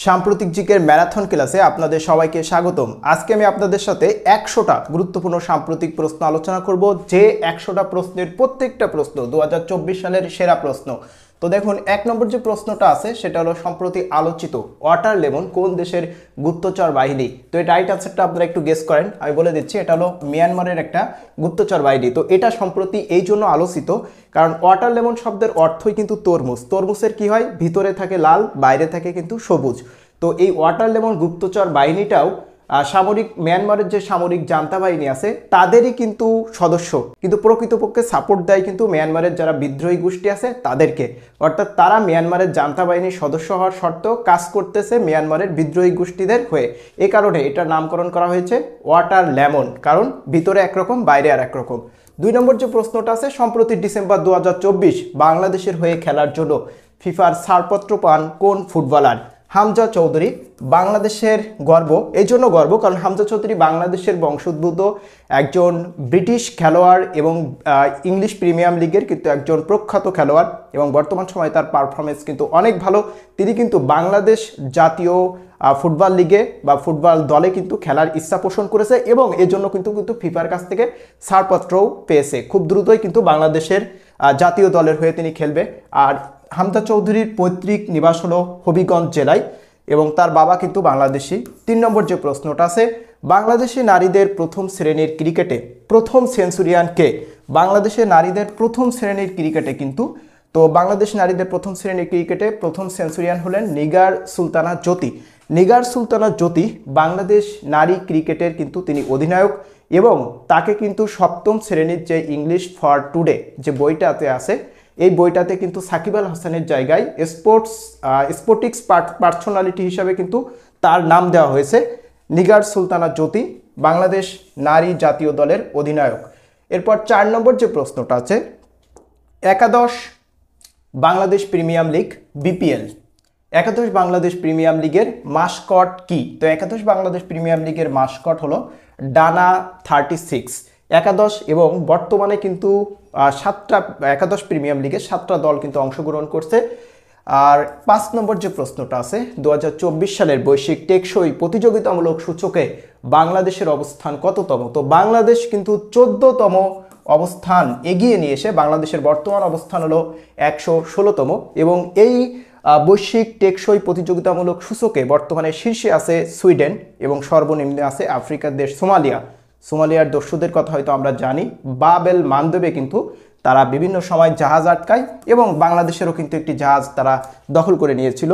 সাম্প্রতিক জিকের ম্যারাথন ক্লাসে আপনাদের সবাইকে স্বাগতম। আজকে আমি আপনাদের সাথে 100টা গুরুত্বপূর্ণ সাম্প্রতিক প্রশ্ন আলোচনা করব, যে 100টা প্রশ্নের প্রত্যেকটা প্রশ্ন 2024 সালের সেরা প্রশ্ন। তো দেখুন, 1 নম্বর যে প্রশ্নটা আছে সেটা হলো সম্প্রতি আলোচিত ওয়াটার লেমন কোন দেশের গুপ্তচর বাহিনী। তো এই রাইট আনসারটা আপনারা একটু গেস করেন, আমি বলে দিচ্ছি, এটা হলো মিয়ানমারের একটা গুপ্তচর বাহিনী। তো এটা সম্প্রতি এই জন্য আলোচিত কারণ ওয়াটার লেমন শব্দের অর্থই কিন্তু তরমুজ। তরমুজের কি হয়, ভিতরে থাকে লাল, বাইরে থাকে কিন্তু সবুজ। তো এই ওয়াটার লেমন গুপ্তচর বাহিনীটাও সামরিক মিয়ানমারের যে সামরিক জান্তা বাহিনী আছে তাদেরই কিন্তু সদস্য, কিন্তু প্রকৃতপক্ষে সাপোর্ট দেয় কিন্তু মিয়ানমারের যারা বিদ্রোহী গোষ্ঠী আছে তাদেরকে। অর্থাৎ তারা মিয়ানমারের জান্তা বাহিনীর সদস্য হওয়ার শর্তেও কাজ করতেছে মিয়ানমারের বিদ্রোহী গোষ্ঠীদের হয়ে। এই কারণে এটার নামকরণ করা হয়েছে ওয়াটার লেমন, কারণ ভিতরে একরকম বাইরে আর একরকম। 2 নম্বর যে প্রশ্নটা আছে, সম্প্রতি ডিসেম্বর 2024 বাংলাদেশের হয়ে খেলার জন্য ফিফার ছাড়পত্র পান কোন ফুটবলার? হামজা চৌধুরী। বাংলাদেশের গর্ব, এই জন্য গর্ব কারণ হামজা চৌধুরী বাংলাদেশের বংশোদ্ভূত একজন ব্রিটিশ খেলোয়াড় এবং ইংলিশ প্রিমিয়ার লিগের কিন্তু একজন প্রখ্যাত খেলোয়াড় এবং বর্তমান সময়ে তার পারফরমেন্স কিন্তু অনেক ভালো। তিনি কিন্তু বাংলাদেশ জাতীয় ফুটবল লিগে বা ফুটবল দলে কিন্তু খেলার ইচ্ছা পোষণ করেছে এবং এজন্য কিন্তু ফিফার কাছ থেকে ছাড়পত্রও পেয়েছে। খুব দ্রুতই কিন্তু বাংলাদেশের জাতীয় দলের হয়ে তিনি খেলবে। আর হামজা চৌধুরীর পৈতৃক নিবাস হলো হবিগঞ্জ জেলায় এবং তার বাবা কিন্তু বাংলাদেশি। 3 নম্বর যে প্রশ্নটা আছে, বাংলাদেশি নারীদের প্রথম শ্রেণীর ক্রিকেটে প্রথম সেঞ্চুরিয়ান কে? বাংলাদেশের নারীদের প্রথম শ্রেণীর ক্রিকেটে কিন্তু, তো বাংলাদেশ নারীদের প্রথম শ্রেণীর ক্রিকেটে প্রথম সেঞ্চুরিয়ান হলেন নিগার সুলতানা জ্যোতি। নিগার সুলতানা জ্যোতি বাংলাদেশ নারী ক্রিকেটের কিন্তু তিনি অধিনায়ক এবং তাকে কিন্তু সপ্তম শ্রেণীর যে ইংলিশ ফর টুডে যে বইটাতে আছে এই বইটাতে কিন্তু সাকিব আল হাসানের জায়গায় স্পোর্টিক্স পার্সোনালিটি হিসাবে কিন্তু তার নাম দেওয়া হয়েছে। নিগার সুলতানা জ্যোতি বাংলাদেশ নারী জাতীয় দলের অধিনায়ক। এরপর 4 নম্বর যে প্রশ্নটা আছে, একাদশ বাংলাদেশ প্রিমিয়ার লিগ বিপিএল, একাদশ বাংলাদেশ প্রিমিয়ার লিগের মাস্কট কি? তো একাদশ বাংলাদেশ প্রিমিয়ার লিগের মাস্কট হলো ডানা 36। একাদশ এবং বর্তমানে কিন্তু 7টা একাদশ প্রিমিয়ার লিগে 7টা দল কিন্তু অংশগ্রহণ করছে। আর 5 নম্বর যে প্রশ্নটা আছে, 2024 সালের বৈশ্বিক টেকসই প্রতিযোগিতামূলক সূচকে বাংলাদেশের অবস্থান কততম? তো বাংলাদেশ কিন্তু 14তম অবস্থান এগিয়ে নিয়ে এসে বাংলাদেশের বর্তমান অবস্থান হলো 116তম এবং এই বৈশ্বিক টেকসই প্রতিযোগিতামূলক সূচকে বর্তমানে শীর্ষে আছে সুইডেন এবং সর্বনিম্নে আছে আফ্রিকার দেশ সোমালিয়া। সোমালিয়ার দস্যুদের কথা হয়তো আমরা জানি, বাবেল মানদেবে কিন্তু তারা বিভিন্ন সময় জাহাজ আটকায় এবং বাংলাদেশেরও কিন্তু একটি জাহাজ তারা দখল করে নিয়েছিল।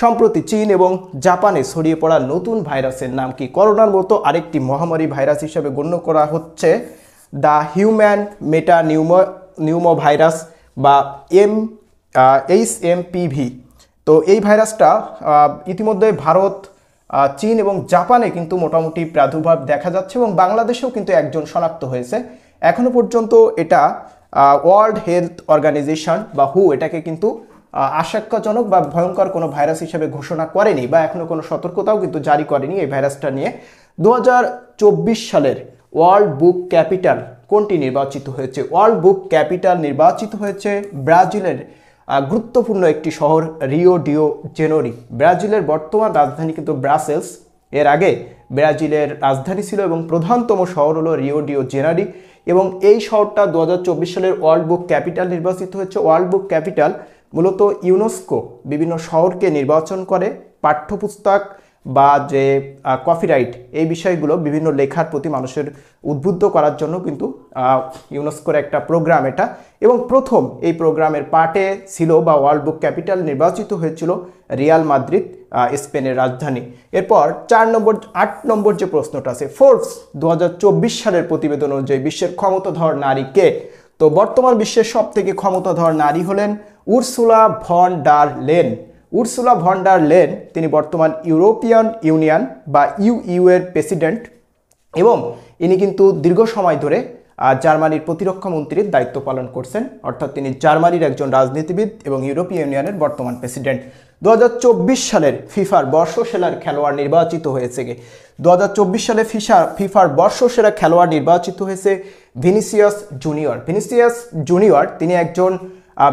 সম্প্রতি চীন এবং জাপানে ছড়িয়ে পড়া নতুন ভাইরাসের নাম কি? করোনার মতো আরেকটি মহামারী ভাইরাস হিসেবে গণ্য করা হচ্ছে the human meta pneumo virus বা HMPV। তো এই ভাইরাসটা ইতিমধ্যে ভারত, চীন এবং জাপানে কিন্তু মোটামুটি প্রাদুর্ভাব দেখা যাচ্ছে এবং বাংলাদেশেও কিন্তু একজন শনাক্ত হয়েছে। এখনো পর্যন্ত এটা ওয়ার্ল্ড হেলথ অর্গানাইজেশন বা হু এটাকে কিন্তু আশঙ্কাজনক বা ভয়ঙ্কর কোনো ভাইরাস হিসেবে ঘোষণা করেনি বা এখনো কোনো সতর্কতাও কিন্তু জারি করেনি এই ভাইরাসটা নিয়ে। 2024 সালের ওয়ার্ল্ড বুক ক্যাপিটাল কোনটি নির্বাচিত হয়েছে? ওয়ার্ল্ড বুক ক্যাপিটাল নির্বাচিত হয়েছে ব্রাজিলের গুরুত্বপূর্ণ একটি শহর রিও ডিও জেনেরো। ব্রাজিলের বর্তমান রাজধানী কিন্তু ব্রাসেলস, এর আগে ব্রাজিলের রাজধানী ছিল এবং প্রধানতম শহর হলো রিও ডিও জেনেরো এবং এই শহরটা 2024 সালের ওয়ার্ল্ড বুক ক্যাপিটাল নির্বাচিত হয়েছে। ওয়ার্ল্ড বুক ক্যাপিটাল মূলত ইউনেস্কো বিভিন্ন শহরকে নির্বাচন করে পাঠ্যপুস্তক বা যে কপিরাইট এই বিষয়গুলো বিভিন্ন লেখার প্রতি মানুষের উদ্বুদ্ধ করার জন্য কিন্তু ইউনেস্কোর একটা প্রোগ্রাম এটা এবং প্রথম এই প্রোগ্রামের পার্টে ছিল বা ওয়ার্ল্ড বুক ক্যাপিটাল নির্বাচিত হয়েছিল রিয়াল মাদ্রিদ, স্পেনের রাজধানী। এরপর 8 নম্বর যে প্রশ্নটা আছে, ফোর্বস 2024 সালের প্রতিবেদন অনুযায়ী বিশ্বের ক্ষমতাধর নারী কে? তো বর্তমান বিশ্বের সব থেকে ক্ষমতাধর নারী হলেন Ursula von der Leyen. Ursula von der Leyen তিনি বর্তমান ইউরোপিয়ান ইউনিয়ন বা ইউ এর প্রেসিডেন্ট এবং ইনি কিন্তু দীর্ঘ সময় ধরে জার্মানির প্রতিরক্ষা মন্ত্রীর দায়িত্ব পালন করছেন। অর্থাৎ তিনি জার্মানির একজন রাজনীতিবিদ এবং ইউরোপীয় ইউনিয়নের বর্তমান প্রেসিডেন্ট। 2024 সালের ফিফার বর্ষসেরার খেলোয়াড় নির্বাচিত হয়েছে কে? 2024 সালে ফিফার বর্ষসেরা খেলোয়াড় নির্বাচিত হয়েছে ভিনিসিয়াস জুনিয়র। ভিনিসিয়াস জুনিয়র তিনি একজন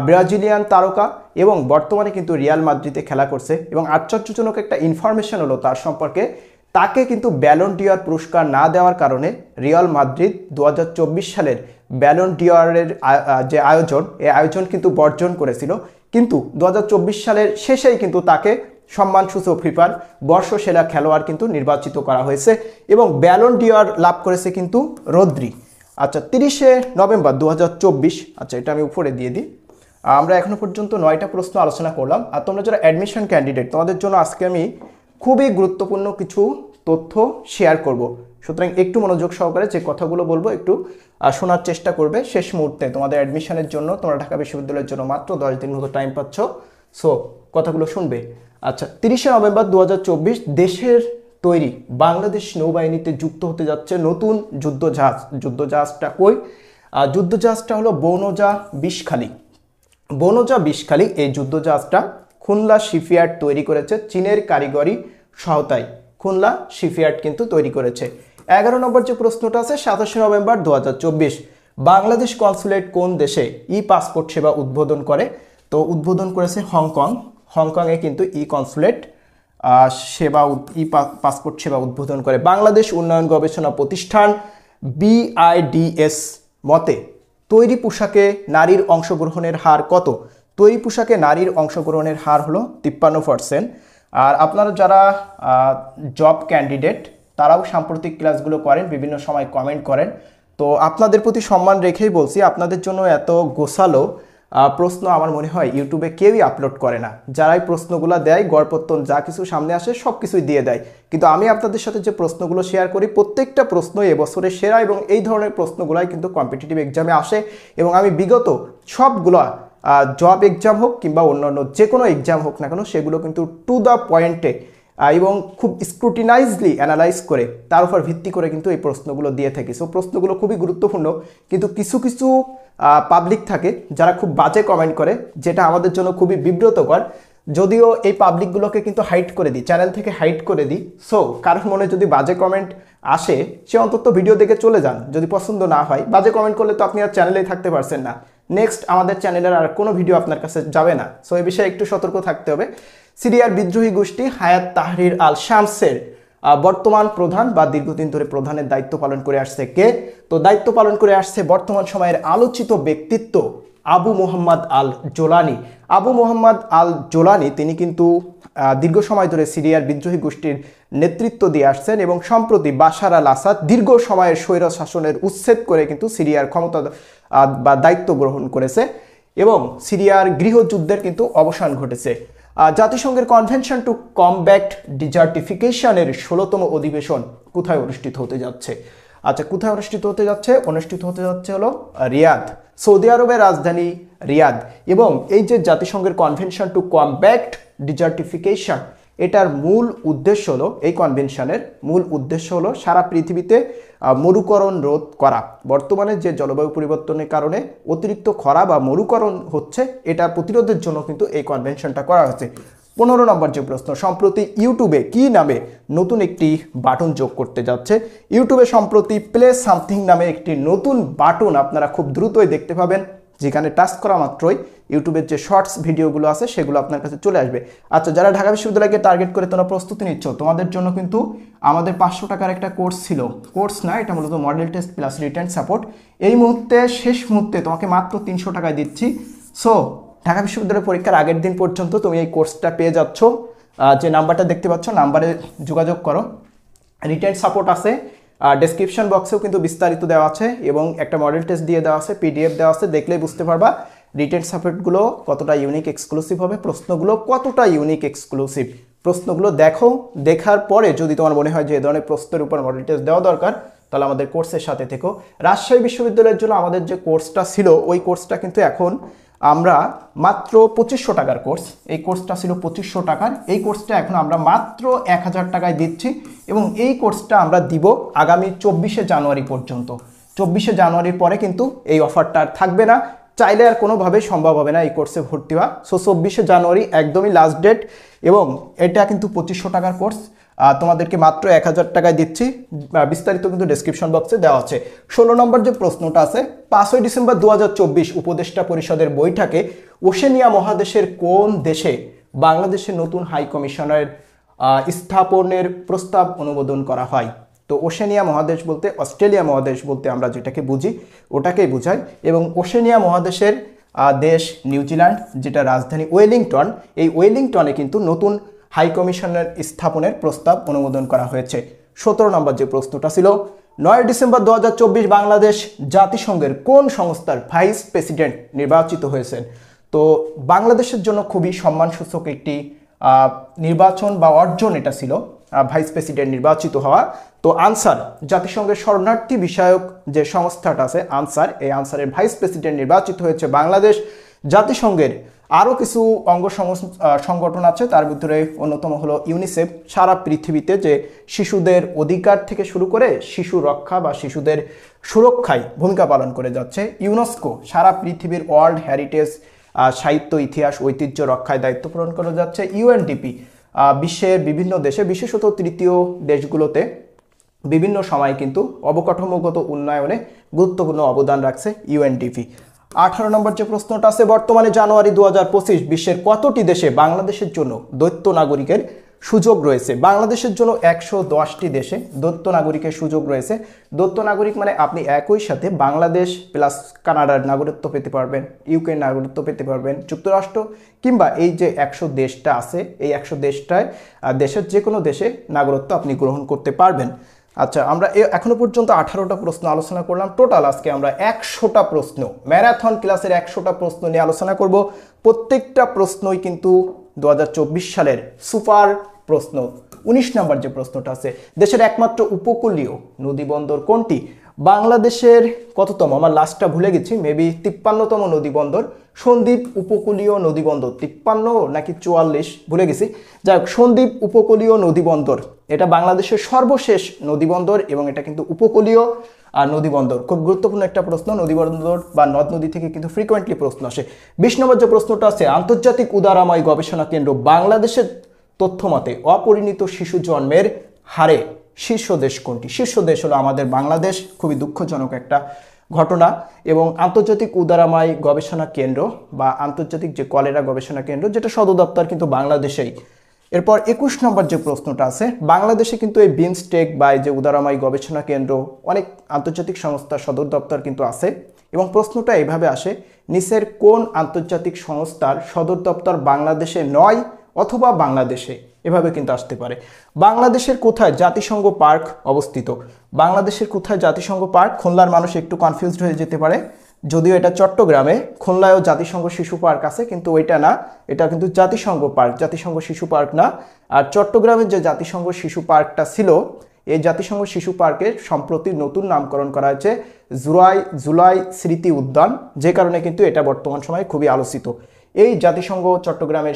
ব্রাজিলিয়ান তারকা এবং বর্তমানে কিন্তু রিয়াল মাদ্রিদে খেলা করছে। এবং আশ্চর্যজনক একটা ইনফরমেশন হলো তার সম্পর্কে, তাকে কিন্তু ব্যালন ডিওর পুরস্কার না দেওয়ার কারণে রিয়াল মাদ্রিদ 2024 সালের ব্যালন ডিওরের যে আয়োজন, এই আয়োজন কিন্তু বর্জন করেছিল। কিন্তু 2024 সালের শেষেই কিন্তু তাকে সম্মানসূচক ফিফার বর্ষসেরা খেলোয়াড় কিন্তু নির্বাচিত করা হয়েছে এবং ব্যালন ডিওর লাভ করেছে কিন্তু রদ্রি। আচ্ছা, 30শে নভেম্বর 2024, আচ্ছা এটা আমি উপরে দিয়ে দিই। আমরা এখনো পর্যন্ত 9টা প্রশ্ন আলোচনা করলাম। আর তোমরা যারা অ্যাডমিশন ক্যান্ডিডেট, তোমাদের জন্য আজকে আমি খুবই গুরুত্বপূর্ণ কিছু তথ্য শেয়ার করব। সুতরাং একটু মনোযোগ সহকারে যে কথাগুলো বলবো একটু শোনার চেষ্টা করবে। শেষ মুহূর্তে তোমাদের অ্যাডমিশনের জন্য, তোমরা ঢাকা বিশ্ববিদ্যালয়ের জন্য মাত্র 10 দিন মতো টাইম পাচ্ছ, সো কথাগুলো শুনবে। আচ্ছা, 30শে নভেম্বর 2024 দেশের তৈরি বাংলাদেশ নৌবাহিনীতে যুক্ত হতে যাচ্ছে নতুন যুদ্ধজাহাজ। যুদ্ধজাহাজটা কই? যুদ্ধজাহাজটা হলো বনজা বিষখালী। বনজা বিষখালী এই যুদ্ধজাহাজটা খুলনা শিপইয়ার্ড তৈরি করেছে চীনের কারিগরি সহায়তায়। খুলনা শিপইয়ার্ড কিন্তু তৈরি করেছে। 11 নম্বর যে প্রশ্নটা আছে, 27শে নভেম্বর 2024 বাংলাদেশ কনসুলেট কোন দেশে ই পাসপোর্ট সেবা উদ্বোধন করে? তো উদ্বোধন করেছে হংকং। হংকংয়ে কিন্তু ই কনসুলেট সেবা পাসপোর্ট সেবা উদ্বোধন করে। বাংলাদেশ উন্নয়ন গবেষণা প্রতিষ্ঠান BIDS মতে তৈরি পোশাকে নারীর অংশগ্রহণের হার কত? তৈরি পোশাকে নারীর অংশগ্রহণের হার হলো 53%। আর আপনারা যারা জব ক্যান্ডিডেট, তারাও সাম্প্রতিক ক্লাসগুলো করেন, বিভিন্ন সময় কমেন্ট করেন, তো আপনাদের প্রতি সম্মান রেখেই বলছি, আপনাদের জন্য এত গোছালো প্রশ্ন আমার মনে হয় ইউটিউবে কেউই আপলোড করে না। যারাই প্রশ্নগুলো দেয়, গড়পত্তন যা কিছু সামনে আসে সব কিছুই দিয়ে দেয়, কিন্তু আমি আপনাদের সাথে যে প্রশ্নগুলো শেয়ার করি প্রত্যেকটা প্রশ্ন এবছরের সেরা এবং এই ধরনের প্রশ্নগুলাই কিন্তু কম্পিটিটিভ এক্সামে আসে। এবং আমি বিগত সবগুলো জব এক্সাম হোক কিংবা অন্যান্য যে কোনো এক্সাম হোক না কেন, সেগুলো কিন্তু টু দ্য পয়েন্টে এবং খুব স্ক্রুটিনাইজলি অ্যানালাইজ করে তার উপর ভিত্তি করে কিন্তু এই প্রশ্নগুলো দিয়ে থাকি। সো প্রশ্নগুলো খুবই গুরুত্বপূর্ণ, কিন্তু কিছু কিছু পাবলিক থাকে যারা খুব বাজে কমেন্ট করে, যেটা আমাদের জন্য খুবই বিব্রতকর। যদিও এই পাবলিকগুলোকে কিন্তু হাইড করে দিই, চ্যানেল থেকে হাইড করে দিই। সো কারোর মনে যদি বাজে কমেন্ট আসে, সে অন্তত ভিডিও দেখে চলে যান। যদি পছন্দ না হয়, বাজে কমেন্ট করলে তো আপনি আর চ্যানেলেই থাকতে পারছেন না, নেক্সট আমাদের চ্যানেলের আর কোনো ভিডিও আপনার কাছে যাবে না। সো এই বিষয়ে একটু সতর্ক থাকতে হবে। সিরিয়ার বিদ্রোহী গোষ্ঠী হায়াত তাহরির আল শামসের বর্তমান প্রধান বা দীর্ঘদিন ধরে প্রধানের দায়িত্ব পালন করে আসছে কে? তো দায়িত্ব পালন করে আসছে বর্তমান সময়ের আলোচিত ব্যক্তিত্ব আবু মোহাম্মদ আল জোলানি। আবু মোহাম্মদ আল জোলানি তিনি কিন্তু দীর্ঘ সময় ধরে সিরিয়ার বিদ্রোহী গোষ্ঠীর নেতৃত্ব দিয়ে আসছেন এবং সম্প্রতি বাশার আল আসাদ দীর্ঘ সময়ের স্বৈর শাসনের উচ্ছেদ করে কিন্তু সিরিয়ার ক্ষমতা বা দায়িত্ব গ্রহণ করেছে এবং সিরিয়ার গৃহযুদ্ধের কিন্তু অবসান ঘটেছে। জাতিসংঘের কনভেনশন টু কমব্যাট ডিজার্টিফিকেশনের 16তম অধিবেশন কোথায় অনুষ্ঠিত হতে যাচ্ছে? আচ্ছা, কোথায় অনুষ্ঠিত হতে যাচ্ছে? অনুষ্ঠিত হতে যাচ্ছে হলো রিয়াদ, সৌদি আরবের রাজধানী রিয়াদ। এবং এই যে জাতিসংঘের কনভেনশন টু কমব্যাট ডিজার্টিফিকেশন, এটার মূল উদ্দেশ্য হলো, এই কনভেনশনের মূল উদ্দেশ্য হলো সারা পৃথিবীতে মরুকরণ রোধ করা। বর্তমানে যে জলবায়ু পরিবর্তনের কারণে অতিরিক্ত খরা বা মরুকরণ হচ্ছে, এটা প্রতিরোধের জন্য কিন্তু এই কনভেনশনটা করা হয়েছে। 15 নম্বর যে প্রশ্ন, সম্প্রতি ইউটিউবে কি নামে নতুন একটি বাটন যোগ করতে যাচ্ছে? ইউটিউবে সম্প্রতি প্লে সামথিং নামে একটি নতুন বাটন আপনারা খুব দ্রুতই দেখতে পাবেন, যেখানে টাচ করা মাত্রই ইউটিউবের যে শর্টস ভিডিওগুলো আছে সেগুলো আপনার কাছে চলে আসবে। আচ্ছা, যারা ঢাকা বিশ্ববিদ্যালয়কে টার্গেট করে তোমরা প্রস্তুতি নিচ্ছ, তোমাদের জন্য কিন্তু আমাদের 500 টাকার একটা কোর্স ছিল, কোর্স না, এটা মূলত model test plus written support. এই মুহূর্তে শেষ মুহূর্তে তোমাকে মাত্র 300 টাকায় দিচ্ছি। সো ঢাকা বিশ্ববিদ্যালয় পরীক্ষার আগের দিন পর্যন্ত তুমি এই কোর্সটা পেয়ে যাচ্ছ। যে নাম্বারটা দেখতে পাচ্ছ, নাম্বারে যোগাযোগ করো। রিটেন সাপোর্ট আছে, ডেসক্রিপশন বক্সেও কিন্তু বিস্তারিত দেওয়া আছে এবং একটা মডেল টেস্ট দিয়ে দেওয়া আছে, PDF দেওয়া আছে, দেখলেই বুঝতে পারবা রিটেন সাপোর্টগুলো কতটা ইউনিক এক্সক্লুসিভ হবে, প্রশ্নগুলো কতটা ইউনিক এক্সক্লুসিভ। প্রশ্নগুলো দেখো, দেখার পরে যদি তোমার মনে হয় যে এ ধরনের প্রশ্নের উপর মডেল টেস্ট দেওয়া দরকার, তাহলে আমাদের কোর্সের সাথে থেকো। রাজশাহী বিশ্ববিদ্যালয়ের জন্য আমাদের যে কোর্সটা ছিল, ওই কোর্সটা কিন্তু এখন আমরা মাত্র 2500 টাকার কোর্স, এই কোর্সটা ছিল 2500 টাকার, এই কোর্সটা এখন আমরা মাত্র 1000 টাকায় দিচ্ছি এবং এই কোর্সটা আমরা দিব আগামী 24শে জানুয়ারি পর্যন্ত। 24শে জানুয়ারির পরে কিন্তু এই অফারটা আর থাকবে না, চাইলে আর কোনোভাবেই সম্ভব হবে না এই কোর্সে ভর্তি হওয়া। সো 24শে জানুয়ারি একদমই লাস্ট ডেট এবং এটা কিন্তু 2500 টাকার কোর্স। তোমাদেরকে মাত্র 1000 টাকায় দিচ্ছি। বিস্তারিত কিন্তু ডেসক্রিপশন বক্সে দেওয়া আছে। 16 নম্বর যে প্রশ্নটা আছে, 5ই ডিসেম্বর 2024 উপদেষ্টা পরিষদের বৈঠকে ওশেনিয়া মহাদেশের কোন দেশে বাংলাদেশের নতুন হাই কমিশনের স্থাপনের প্রস্তাব অনুমোদন করা হয়? তো ওশেনিয়া মহাদেশ বলতে অস্ট্রেলিয়া মহাদেশ বলতে আমরা যেটাকে বুঝি ওটাকেই বোঝায়, এবং ওশেনিয়া মহাদেশের দেশ নিউজিল্যান্ড, যেটা রাজধানী ওয়েলিংটন। এই ওয়েলিংটনে কিন্তু নতুন হাই কমিশনের স্থাপনের প্রস্তাব অনুমোদন করা হয়েছে। 17 নম্বর যে প্রশ্নটা ছিল, 9 ডিসেম্বর 2024 বাংলাদেশ জাতিসংঘের কোন সংস্থার ভাইস প্রেসিডেন্ট নির্বাচিত হয়েছেন? তো বাংলাদেশের জন্য খুবই সম্মানসূচক একটি নির্বাচন বা অর্জন এটা ছিল, ভাইস প্রেসিডেন্ট নির্বাচিত হওয়া। তো আনসার, জাতিসংঘের শরণার্থী বিষয়ক যে সংস্থাটা আছে আনসার, এই আনসারের ভাইস প্রেসিডেন্ট নির্বাচিত হয়েছে বাংলাদেশ। জাতিসংঘের আরও কিছু অঙ্গ সংগঠন আছে, তার ভিতরে অন্যতম হলো ইউনিসেফ। সারা পৃথিবীতে যে শিশুদের অধিকার থেকে শুরু করে শিশু রক্ষা বা শিশুদের সুরক্ষায় ভূমিকা পালন করে যাচ্ছে। ইউনেস্কো সারা পৃথিবীর ওয়ার্ল্ড হেরিটেজ সাহিত্য ইতিহাস ঐতিহ্য রক্ষায় দায়িত্ব পালন করে যাচ্ছে। ইউএনডিপি বিশ্বের বিভিন্ন দেশে বিশেষত তৃতীয় দেশগুলোতে বিভিন্ন সময় কিন্তু অবকাঠামোগত উন্নয়নে গুরুত্বপূর্ণ অবদান রাখছে ইউএনডিপি। 18 নম্বর যে প্রশ্নটা আছে, বর্তমানে জানুয়ারি 2025 বিশ্বের কতটি দেশে বাংলাদেশের জন্য দ্বৈত নাগরিকের সুযোগ রয়েছে? বাংলাদেশের জন্য 110টি দেশে দ্বৈত নাগরিকের সুযোগ রয়েছে। দ্বৈত নাগরিক মানে আপনি একই সাথে বাংলাদেশ প্লাস কানাডার নাগরিকত্ব পেতে পারবেন, ইউকের নাগরিকত্ব পেতে পারবেন, যুক্তরাষ্ট্র, কিংবা এই যে 100 দেশটা আছে এই 100 দেশটায় দেশের যে কোনো দেশে নাগরিকত্ব আপনি গ্রহণ করতে পারবেন। আচ্ছা, আমরা এখনো পর্যন্ত 18টা প্রশ্ন আলোচনা করলাম। টোটাল আজকে আমরা 100টা প্রশ্ন, ম্যারাথন ক্লাসের 100টা প্রশ্ন নিয়ে আলোচনা করব। প্রত্যেকটা প্রশ্নই কিন্তু 2024 সালের সুপার প্রশ্ন। 19 নম্বর যে প্রশ্নটা আছে, দেশের একমাত্র উপকূলীয় নদীবন্দর কোনটি? বাংলাদেশের কততম, আমার লাস্টটা ভুলে গেছি, মেবি 53তম নদীবন্দর সন্দ্বীপ উপকূলীয় নদীবন্দর। 53 নাকি 44 ভুলে গেছি। যাই হোক, সন্দ্বীপ উপকূলীয় নদীবন্দর এটা বাংলাদেশের সর্বশেষ নদীবন্দর এবং এটা কিন্তু উপকূলীয় নদীবন্দর। খুব গুরুত্বপূর্ণ একটা প্রশ্ন। নদীবন্দর বা নদ নদী থেকে কিন্তু ফ্রিকোয়েন্টলি প্রশ্ন আসে। 20 নম্বর যে প্রশ্নটা আছে, আন্তর্জাতিক উদারাময় গবেষণা কেন্দ্র বাংলাদেশের তথ্য মতে অপরিণত শিশু জন্মের হারে শীর্ষ দেশ কোনটি? শীর্ষ দেশ হলো আমাদের বাংলাদেশ। খুবই দুঃখজনক একটা ঘটনা। এবং আন্তর্জাতিক উদারাময় গবেষণা কেন্দ্র বা আন্তর্জাতিক যে কলেরা গবেষণা কেন্দ্র, যেটা সদর দপ্তর কিন্তু বাংলাদেশেই। এরপর 21 নম্বর যে প্রশ্নটা আছে, বাংলাদেশে কিন্তু এই বিমস্টেক বা এই যে উদারাময় গবেষণা কেন্দ্র অনেক আন্তর্জাতিক সংস্থার সদর দপ্তর কিন্তু আছে। এবং প্রশ্নটা এইভাবে আসে, নিচের কোন আন্তর্জাতিক সংস্থার সদর দপ্তর বাংলাদেশে নয় অথবা বাংলাদেশে? এভাবে কিন্তু আসতে পারে। বাংলাদেশের কোথায় জাতিসংঘ পার্ক অবস্থিত? বাংলাদেশের কোথায় জাতিসংঘ পার্ক? খুলনার মানুষ একটু কনফিউজড হয়ে যেতে পারে, যদিও এটা চট্টগ্রামে। খুলনায়ও জাতিসংঘ শিশু পার্ক আছে, কিন্তু ওইটা না, এটা কিন্তু জাতিসংঘ পার্ক, জাতিসংঘ শিশু পার্ক না। আর চট্টগ্রামের যে জাতিসংঘ শিশু পার্কটা ছিল, এই জাতিসংঘ শিশু পার্কের সম্প্রতি নতুন নামকরণ করা হয়েছে জুলাই স্মৃতি উদ্যান, যে কারণে কিন্তু এটা বর্তমান সময়ে খুবই আলোচিত। এই জাতিসংঘ চট্টগ্রামের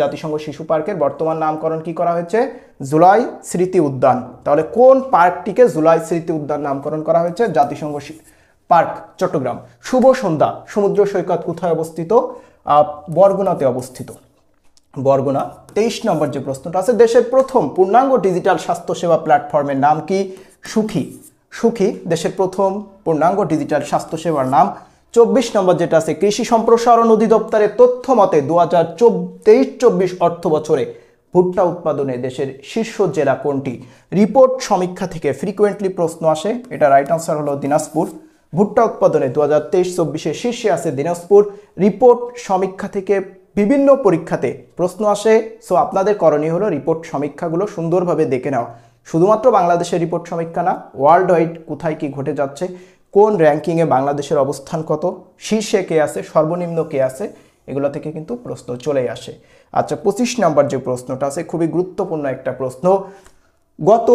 জাতিসংঘ শিশু পার্কের বর্তমান নামকরণ কি করা হয়েছে? জুলাই স্মৃতি উদ্যান। তাহলে কোন পার্কটিকে জুলাই স্মৃতি উদ্যান নামকরণ করা হয়েছে? জাতিসংঘ পার্ক চট্টগ্রাম। শুভ সন্ধ্যা সমুদ্র সৈকত কোথায় অবস্থিত? বরগুনাতে অবস্থিত, বরগুনা। 23 নম্বর যে প্রশ্নটা আছে, দেশের প্রথম পূর্ণাঙ্গ ডিজিটাল স্বাস্থ্যসেবা প্ল্যাটফর্মের নাম কি? সুখী। সুখী দেশের প্রথম পূর্ণাঙ্গ ডিজিটাল স্বাস্থ্যসেবার নাম। 24 নম্বর যেটা আছে, কৃষি সম্প্রসারণ অধিদপ্তরের তথ্য মতে 2023-24 অর্থ বছরে ভুট্টা উৎপাদনে দেশের শীর্ষ জেলা কোনটি? রিপোর্ট সমীক্ষা থেকে ফ্রিকোয়েন্টলি প্রশ্ন আসে, এটা রাইট আনসার হলো দিনাজপুর। ভুট্টা উৎপাদনে 2023-24 শীর্ষে আছে দিনাজপুর। রিপোর্ট সমীক্ষা থেকে বিভিন্ন পরীক্ষাতে প্রশ্ন আসে, সো আপনাদের করণীয় হলো রিপোর্ট সমীক্ষাগুলো সুন্দরভাবে দেখে নেওয়া। শুধুমাত্র বাংলাদেশের রিপোর্ট সমীক্ষা না, ওয়ার্ল্ড ওয়াইড কোথায় কি ঘটে যাচ্ছে, কোন র্যাঙ্কিংয়ে বাংলাদেশের অবস্থান কত, শীর্ষে কে আছে, সর্বনিম্ন কে আছে, এগুলো থেকে কিন্তু প্রশ্ন চলেই আসে। আচ্ছা, 25 নম্বর যে প্রশ্নটা আছে খুবই গুরুত্বপূর্ণ একটা প্রশ্ন। গত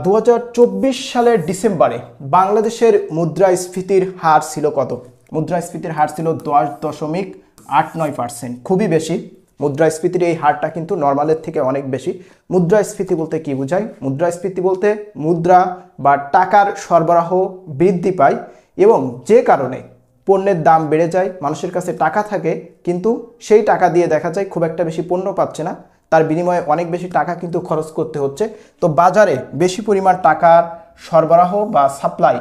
2024 সালের ডিসেম্বরে বাংলাদেশের মুদ্রাস্ফীতির হার ছিল কত? মুদ্রাস্ফীতির হার ছিল 10.89%, খুবই বেশি। মুদ্রাস্ফীতির এই হারটা কিন্তু নর্মালের থেকে অনেক বেশি। মুদ্রাস্ফীতি বলতে কি বোঝায়? মুদ্রাস্ফীতি বলতে মুদ্রা বা টাকার সরবরাহ বৃদ্ধি পায় এবং যে কারণে পণ্যের দাম বেড়ে যায়, মানুষের কাছে টাকা থাকে কিন্তু সেই টাকা দিয়ে দেখা যায় খুব একটা বেশি পণ্য পাচ্ছে না, তার বিনিময়ে অনেক বেশি টাকা কিন্তু খরচ করতে হচ্ছে। তো বাজারে বেশি পরিমাণ টাকার সরবরাহ বা সাপ্লাই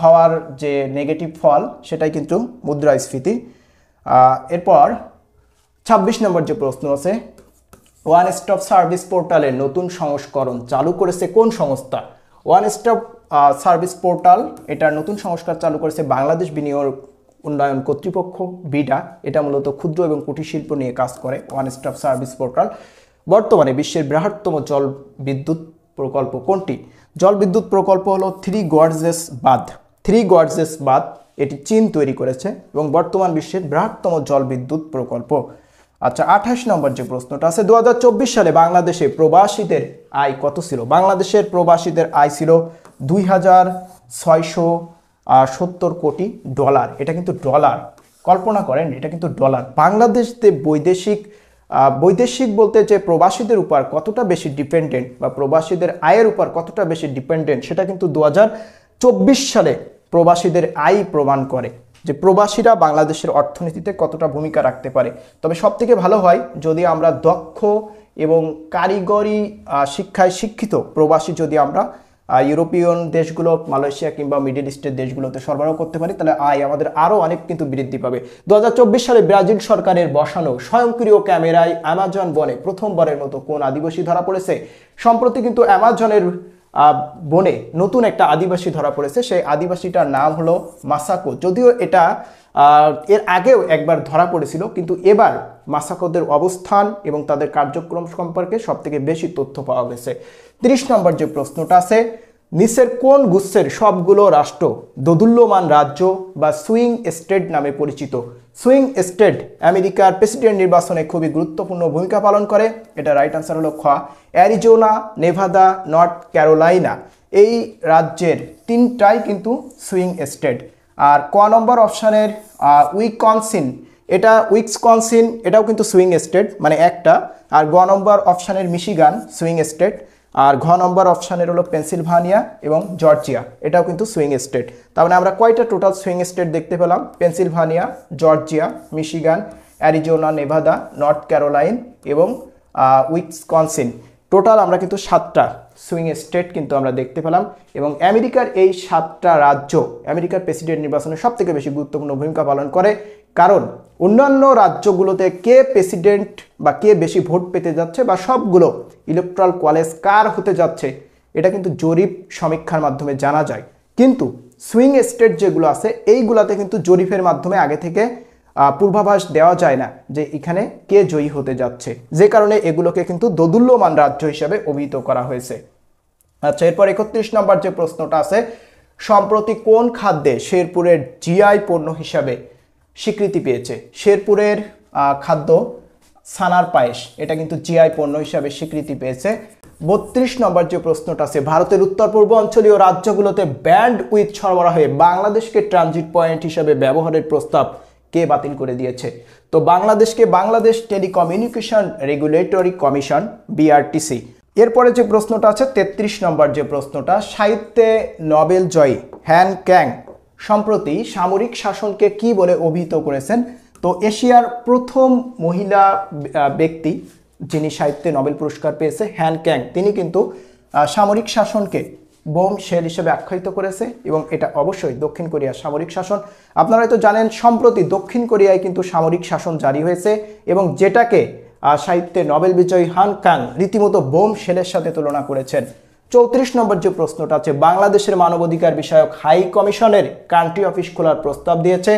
হওয়ার যে নেগেটিভ ফল সেটাই কিন্তু মুদ্রাস্ফীতি। এরপর 26 নম্বর যে প্রশ্ন আছে, ওয়ান স্টপ সার্ভিস পোর্টালের নতুন সংস্করণ চালু করেছে কোন সংস্থা? ওয়ান স্টপ সার্ভিস পোর্টাল এটার নতুন সংস্কার চালু করেছে বাংলাদেশ বিনিয়োগ উন্নয়ন কর্তৃপক্ষ, বিডা। এটা মূলত ক্ষুদ্র এবং কুটির শিল্প নিয়ে কাজ করে। ওয়ান স্টপ সার্ভিস পোর্টাল বর্তমানে বিশ্বের বৃহত্তম জল বিদ্যুৎ প্রকল্প কোনটি? জল বিদ্যুৎ প্রকল্প হলো থ্রি গর্জেস বাঁধ। এটি চীন তৈরি করেছে এবং বর্তমান বিশ্বের বৃহত্তম জল বিদ্যুৎ প্রকল্প। আচ্ছা, 28 নম্বর যে প্রশ্নটা আছে, 2024 সালে বাংলাদেশে প্রবাসীদের আয় কত ছিল? বাংলাদেশের প্রবাসীদের আয় ছিল $2,670 কোটি। এটা কিন্তু ডলার, কল্পনা করেন, এটা কিন্তু ডলার। বাংলাদেশতে বৈদেশিক বলতে যে প্রবাসীদের উপর কতটা বেশি ডিপেন্ডেন্ট বা প্রবাসীদের আয়ের উপর কতটা বেশি ডিপেন্ডেন্ট সেটা কিন্তু 2024 সালে প্রবাসীদের আয় প্রমাণ করে যে প্রবাসীরা বাংলাদেশের অর্থনীতিতে কতটা ভূমিকা রাখতে পারে। তবে সবথেকে ভালো হয় যদি আমরা দক্ষ এবং কারিগরি শিক্ষায় শিক্ষিত প্রবাসী যদি আমরা ইউরোপিয়ান দেশগুলো, মালয়েশিয়া কিংবা মিডল ইস্টের দেশগুলোতে সরবরাহ করতে পারি, তাহলে আয় আমাদের আরও অনেক কিন্তু বৃদ্ধি পাবে। 2024 সালে ব্রাজিল সরকারের বসানো স্বয়ংক্রিয় ক্যামেরায় অ্যামাজন বনে প্রথমবারের মতো কোন আদিবাসী ধরা পড়েছে? সম্প্রতি কিন্তু অ্যামাজনের বনে নতুন একটা আদিবাসী ধরা পড়েছে। সেই আদিবাসীটার নাম হলো মাসাকো। যদিও এটা এর আগেও একবার ধরা পড়েছিল, কিন্তু এবার মাসাকোদের অবস্থান এবং তাদের কার্যক্রম সম্পর্কে সবথেকে বেশি তথ্য পাওয়া গেছে। 30 নম্বর যে প্রশ্নটা আছে, নিচের কোন গুচ্ছের সবগুলো রাষ্ট্র দোদুল্যমান রাজ্য বা সুইং স্টেট নামে পরিচিত? সুইং স্টেট আমেরিকার প্রেসিডেন্ট নির্বাচনে খুবই গুরুত্বপূর্ণ ভূমিকা পালন করে। এটা রাইট আনসার হলো খ, অ্যারিজোনা, নেভাদা, নর্থ ক্যারোলাইনা। এই রাজ্যের 3টাই কিন্তু সুইং স্টেট। আর ক নম্বর অপশানের উইসকনসিন, এটাও কিন্তু সুইং স্টেট, মানে একটা। আর গ নম্বর অপশানের মিশিগান সুইং স্টেট। আর ঘ নম্বর অপশানের হলো পেনসিলভানিয়া এবং জর্জিয়া, এটাও কিন্তু সুইং স্টেট। তার মানে আমরা কয়টা টোটাল সুইং স্টেট দেখতে পেলাম? Pennsylvania, Georgia, Michigan, Arizona, Nevada, north Caroline এবং উইসকনসিন। টোটাল আমরা কিন্তু 7টা সুইং স্টেট কিন্তু আমরা দেখতে পেলাম। এবং আমেরিকার এই 7টা রাজ্য আমেরিকার প্রেসিডেন্ট নির্বাচনে সবথেকে বেশি গুরুত্বপূর্ণ ভূমিকা পালন করে, কারণ অন্যান্য রাজ্যগুলোতে কে প্রেসিডেন্ট বা কে বেশি ভোট পেতে যাচ্ছে বা সবগুলো ইলেকট্রাল কলেজ কার হতে যাচ্ছে এটা কিন্তু জরিপ সমীক্ষার মাধ্যমে জানা যায়। কিন্তু সুইং স্টেট যেগুলো আছে এইগুলাতে কিন্তু জরিপের মাধ্যমে আগে থেকে পূর্বাভাস দেওয়া যায় না যে এখানে কে জয়ী হতে যাচ্ছে, যে কারণে এগুলোকে কিন্তু দোদুল্যমান রাজ্য হিসাবে অভিহিত করা হয়েছে। আচ্ছা, এরপর 31 নম্বর যে প্রশ্নটা আছে, সম্প্রতি কোন খাদ্যে শেরপুরের জিআই পণ্য হিসাবে স্বীকৃতি পেয়েছে? শেরপুরের খাদ্য ছানার পায়েস, এটা কিন্তু জিআই পণ্য হিসাবে স্বীকৃতি পেয়েছে। 32 নম্বর যে প্রশ্নটা আছে, ভারতের উত্তর পূর্বাঞ্চলীয় রাজ্যগুলোতে ব্যান্ড উইথ সরবরাহে বাংলাদেশকে ট্রানজিট পয়েন্ট হিসাবে ব্যবহারের প্রস্তাব কে বাতিল করে দিয়েছে? তো বাংলাদেশকে Bangladesh telecommunication regulatory commission, BRTC. এরপরে যে প্রশ্নটা আছে 33 নম্বর যে প্রশ্নটা, সাহিত্যে নোবেল জয়ী হ্যান ক্যাং সম্প্রতি সামরিক শাসনকে কি বলে অভিহিত করেছেন? তো এশিয়ার প্রথম মহিলা ব্যক্তি যিনি সাহিত্যে নোবেল পুরস্কার পেয়েছে, হ্যান ক্যাং, তিনি কিন্তু সামরিক শাসনকে বোম শেল হিসেবে আখ্যায়িত করেছে এবং এটা অবশ্যই দক্ষিণ কোরিয়ার সামরিক শাসন। আপনারা হয়তো জানেন সম্প্রতি দক্ষিণ কোরিয়ায় কিন্তু সামরিক শাসন জারি হয়েছে এবং যেটাকে সাহিত্যে নোবেল বিজয়ী হ্যান ক্যাং রীতিমতো বোম শেলের সাথে তুলনা করেছেন। 34 নম্বর যে প্রশ্নটা আছে, বাংলাদেশের মানবাধিকার বিষয়ক হাই কমিশনের কান্ট্রি অফিস খোলার প্রস্তাব দিয়েছে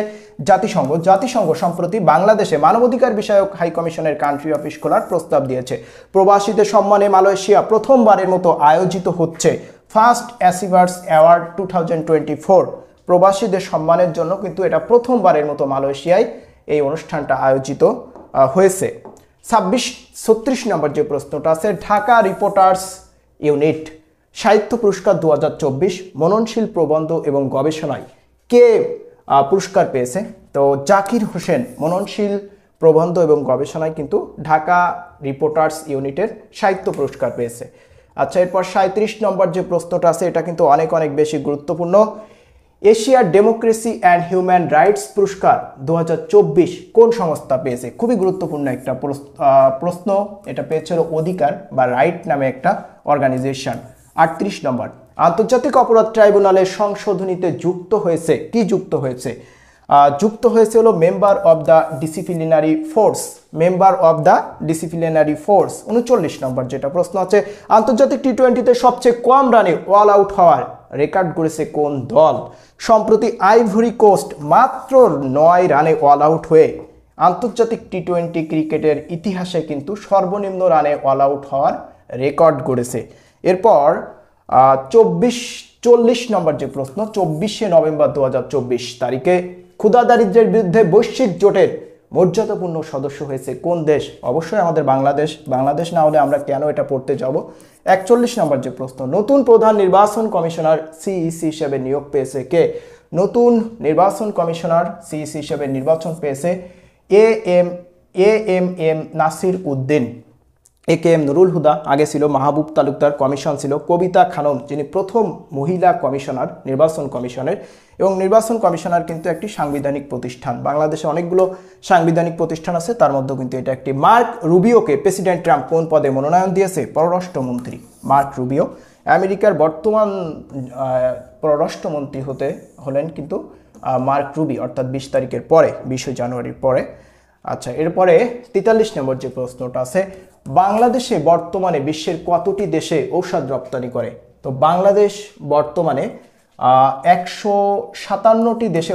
জাতিসংঘ সম্প্রতি বাংলাদেশে মানবাধিকার বিষয়ক হাই কমিশনের কান্ট্রি অফিস খোলার প্রস্তাব দিয়েছে। প্রবাসীদের সম্মানে মালয়েশিয়া প্রথমবারের মতো আয়োজিত হচ্ছে ফার্স্ট অ্যাচিভার্স অ্যাওয়ার্ড 2024। প্রবাসীদের সম্মানের জন্য কিন্তু এটা প্রথমবারের মতো মালয়েশিয়ায় এই অনুষ্ঠানটা আয়োজিত হয়েছে। 36 নম্বর যে প্রশ্নটা আছে, ঢাকা রিপোর্টার্স ইউনিট সাহিত্য পুরস্কার 2024 মননশীল প্রবন্ধ এবং গবেষণায় কে পুরস্কার পেয়েছে? তো জাকির হোসেন মননশীল প্রবন্ধ এবং গবেষণায় কিন্তু ঢাকা রিপোর্টার্স ইউনিটের সাহিত্য পুরস্কার পেয়েছে। আচ্ছা, এরপর 37 নম্বর যে প্রশ্নটা আছে এটা কিন্তু অনেক বেশি গুরুত্বপূর্ণ। এশিয়ার ডেমোক্রেসি অ্যান্ড হিউম্যান রাইটস পুরস্কার 2024 কোন সংস্থা পেয়েছে? খুবই গুরুত্বপূর্ণ একটা প্রশ্ন। এটা পেয়েছিল অধিকার বা রাইট নামে একটা অর্গানাইজেশন। 38 নম্বর, আন্তর্জাতিক অপরাধ ট্রাইব্যুনালের সংশোধনীতে যুক্ত হয়েছে, কি যুক্ত হয়েছে? যুক্ত হয়েছে হলো member of the disciplinary force, member of the disciplinary force. 39 নম্বর যেটা প্রশ্ন আছে, আন্তর্জাতিক টি-20তে সবচেয়ে কম রানে অল আউট হওয়ার রেকর্ড করেছে কোন দল? সম্প্রতি আইভরি কোস্ট মাত্র 9 রানে অল আউট হয়ে আন্তর্জাতিক টি-20 ক্রিকেটের ইতিহাসে কিন্তু সর্বনিম্ন রানে অল আউট হওয়ার রেকর্ড গড়েছে। এরপর 40 নম্বর যে প্রশ্ন, 24শে নভেম্বর 2024 তারিখে ক্ষুধা দারিদ্র্যের বিরুদ্ধে বৈশ্বিক জোটের মর্যাদাপূর্ণ সদস্য হয়েছে কোন দেশ? অবশ্যই আমাদের বাংলাদেশ। বাংলাদেশ না হলে আমরা কেন এটা পড়তে যাব? 41 নম্বর যে প্রশ্ন, নতুন প্রধান নির্বাচন কমিশনার সিইসি হিসেবে নিয়োগ পেয়েছে কে? নতুন নির্বাচন কমিশনার সিইসি হিসেবে নির্বাচন পেয়েছে এএম নাসির উদ্দিন। একেএম নুরুল হুদা, আগে ছিল মাহবুব তালুকদার, কমিশন ছিল কবিতা খানম, যিনি প্রথম মহিলা কমিশনার নির্বাচন কমিশনের। এবং নির্বাচন কমিশনার কিন্তু একটি সাংবিধানিক প্রতিষ্ঠান। বাংলাদেশে অনেকগুলো সাংবিধানিক প্রতিষ্ঠান আছে, তার মধ্যে কিন্তু এটা একটি। মার্ক রুবিওকে প্রেসিডেন্ট ট্রাম্প কোন পদে মনোনয়ন দিয়েছে? পররাষ্ট্রমন্ত্রী। মার্ক রুবিও আমেরিকার বর্তমান পররাষ্ট্রমন্ত্রী হলেন কিন্তু মার্ক রুবি, অর্থাৎ 20 তারিখের পরে, 20 জানুয়ারির পরে। আচ্ছা, এরপরে 43 নম্বর যে প্রশ্নটা আছে, বাংলাদেশে বর্তমানে বিশ্বের কতটি দেশে ঔষধ রপ্তানি করে? তো বাংলাদেশ বর্তমানে 157টি দেশে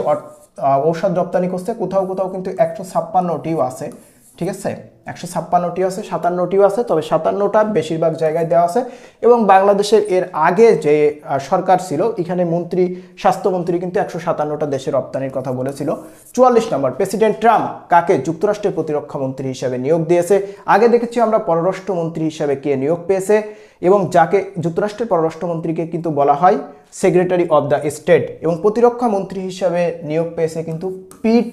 ঔষধ রপ্তানি করছে। কোথাও কোথাও কিন্তু 156টিও আছে, ঠিক আছে? 156টি আছে, 57টিও আছে, তবে 57টা বেশিরভাগ জায়গায় দেওয়া আছে। এবং বাংলাদেশের এর আগে যে সরকার ছিল, এখানে স্বাস্থ্যমন্ত্রী কিন্তু 157টা দেশে রপ্তানির কথা বলেছিল। 44 নম্বর, প্রেসিডেন্ট ট্রাম্প কাকে যুক্তরাষ্ট্রের প্রতিরক্ষা মন্ত্রী হিসেবে নিয়োগ দিয়েছে? আগে দেখেছি আমরা পররাষ্ট্রমন্ত্রী হিসেবে কে নিয়োগ পেয়েছে, এবং যাকে যুক্তরাষ্ট্রের পররাষ্ট্রমন্ত্রীকে কিন্তু বলা হয় সেক্রেটারি অব দ্য স্টেট, এবং প্রতিরক্ষা মন্ত্রী হিসেবে নিয়োগ পেয়েছে কিন্তু পিট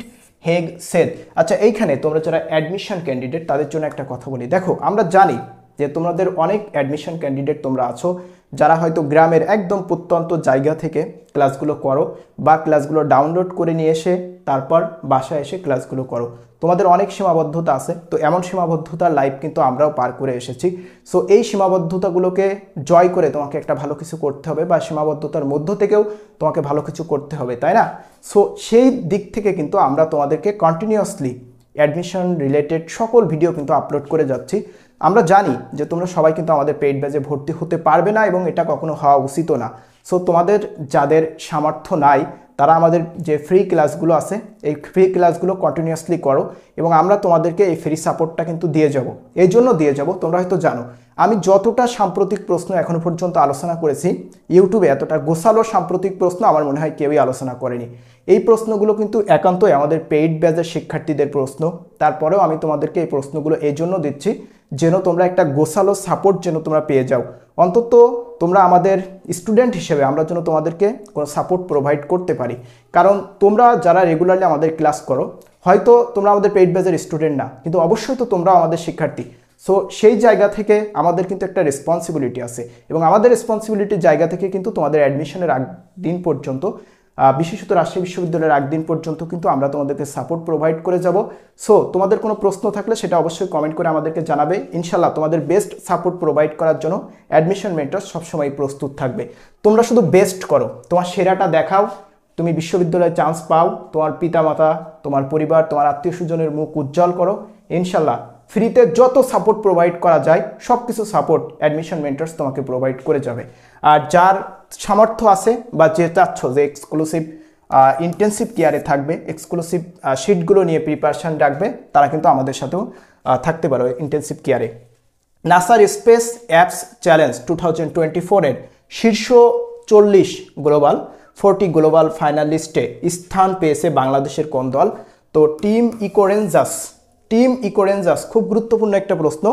হেগসেথ। আচ্ছা, এইখানে তোমরা যারা অ্যাডমিশন ক্যান্ডিডেট তাদের জন্য একটা কথা বলি। দেখো, আমরা জানি যে তোমাদের অনেক অ্যাডমিশন ক্যান্ডিডেট তোমরা আছো যারা হয়তো গ্রামের একদম প্রত্যন্ত জায়গা থেকে ক্লাসগুলো করো, বা ক্লাসগুলো ডাউনলোড করে নিয়ে এসে তারপর বাসায় এসে ক্লাসগুলো করো। তোমাদের অনেক সীমাবদ্ধতা আছে, তো এমন সীমাবদ্ধতার লাইফ কিন্তু আমরাও পার করে এসেছি। সো এই সীমাবদ্ধতাগুলোকে জয় করে তোমাকে একটা ভালো কিছু করতে হবে, বা সীমাবদ্ধতার মধ্য থেকেও তোমাকে ভালো কিছু করতে হবে, তাই না? সো সেই দিক থেকে কিন্তু আমরা তোমাদেরকে কন্টিনিউয়াসলি অ্যাডমিশন রিলেটেড সকল ভিডিও কিন্তু আপলোড করে যাচ্ছি। আমরা জানি যে তোমরা সবাই কিন্তু আমাদের পেইড ব্যাচে ভর্তি হতে পারবে না, এবং এটা কখনো হওয়া উচিতও না। সো তোমাদের যাদের সামর্থ্য নাই তারা আমাদের যে ফ্রি ক্লাসগুলো আছে, এই ফ্রি ক্লাসগুলো কন্টিনিউয়াসলি করো, এবং আমরা তোমাদেরকে এই ফ্রি সাপোর্টটা কিন্তু দিয়ে যাব। এই জন্য দিয়ে যাব, তোমরা হয়তো জানো আমি যতটা সাম্প্রতিক প্রশ্ন এখনো পর্যন্ত আলোচনা করেছি, ইউটিউবে এতটা গোছালো সাম্প্রতিক প্রশ্ন আমার মনে হয় কেউই আলোচনা করেনি। এই প্রশ্নগুলো কিন্তু একান্তই আমাদের পেইড ব্যাচের শিক্ষার্থীদের প্রশ্ন। তারপরেও আমি তোমাদেরকে এই প্রশ্নগুলো এই জন্য দিচ্ছি যেন তোমরা একটা গোছালো সাপোর্ট যেন তোমরা পেয়ে যাও। অন্তত তোমরা আমাদের স্টুডেন্ট হিসেবে আমরা যেন তোমাদেরকে কোনো সাপোর্ট প্রোভাইড করতে পারি। কারণ তোমরা যারা রেগুলারলি আমাদের ক্লাস করো, হয়তো তোমরা আমাদের পেইড ব্যাচের স্টুডেন্ট না, কিন্তু অবশ্যই তো তোমরা আমাদের শিক্ষার্থী। সো সেই জায়গা থেকে আমাদের কিন্তু একটা রেসপন্সিবিলিটি আছে, এবং আমাদের রেসপন্সিবিলিটির জায়গা থেকে কিন্তু তোমাদের অ্যাডমিশনের আগ দিন পর্যন্ত, বিশেষত রাজশাহী বিশ্ববিদ্যালয়ের আগ দিন পর্যন্ত কিন্তু আমরা তোমাদেরকে সাপোর্ট প্রোভাইড করে যাব। সো তোমাদের কোনো প্রশ্ন থাকলে সেটা অবশ্যই কমেন্ট করে আমাদেরকে জানাবে। ইনশাল্লাহ তোমাদের বেস্ট সাপোর্ট প্রোভাইড করার জন্য অ্যাডমিশন মেন্টর সবসময় প্রস্তুত থাকবে। তোমরা শুধু বেস্ট করো, তোমার সেরাটা দেখাও, তুমি বিশ্ববিদ্যালয়ে চান্স পাও, তোমার পিতামাতা, তোমার পরিবার, তোমার আত্মীয় স্বজনের মুখ উজ্জ্বল করো। ইনশাল্লাহ ফ্রিতে যত সাপোর্ট প্রোভাইড করা যায় সব কিছু সাপোর্ট অ্যাডমিশন মেন্টরস তোমাকে প্রোভাইড করে যাবে। আর যার সামর্থ্য আছে বা যে চাচ্ছ যে এক্সক্লুসিভ ইন্টেন্সিভ কেয়ারে থাকবে, এক্সক্লুসিভ শিটগুলো নিয়ে প্রিপারেশান রাখবে, তারা কিন্তু আমাদের সাথেও থাকতে পারো ইন্টেন্সিভ কেয়ারে। নাসার স্পেস অ্যাপস চ্যালেঞ্জ 2024-এর শীর্ষ 40 গ্লোবাল ফাইনালিস্টে স্থান পেয়েছে বাংলাদেশের কোন দল? তো টিম ইকোরেঞ্জাস খুব গুরুত্বপূর্ণ একটা প্রশ্ন।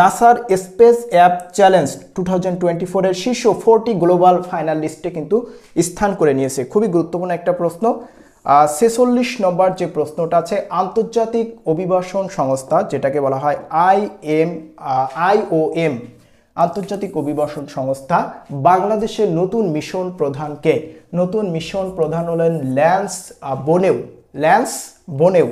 নাসার স্পেস অ্যাপ চ্যালেঞ্জ 2024-এর শীর্ষ 40 গ্লোবাল ফাইনালিস্টে কিন্তু স্থান করে নিয়েছে। খুবই গুরুত্বপূর্ণ একটা প্রশ্ন। 46 নম্বর যে প্রশ্নটা আছে, আন্তর্জাতিক অভিবাসন সংস্থা যেটাকে বলা হয় IOM, আন্তর্জাতিক অভিবাসন সংস্থা বাংলাদেশের নতুন মিশন প্রধান কে? নতুন মিশন প্রধান হলেন ল্যান্স বোনেউ।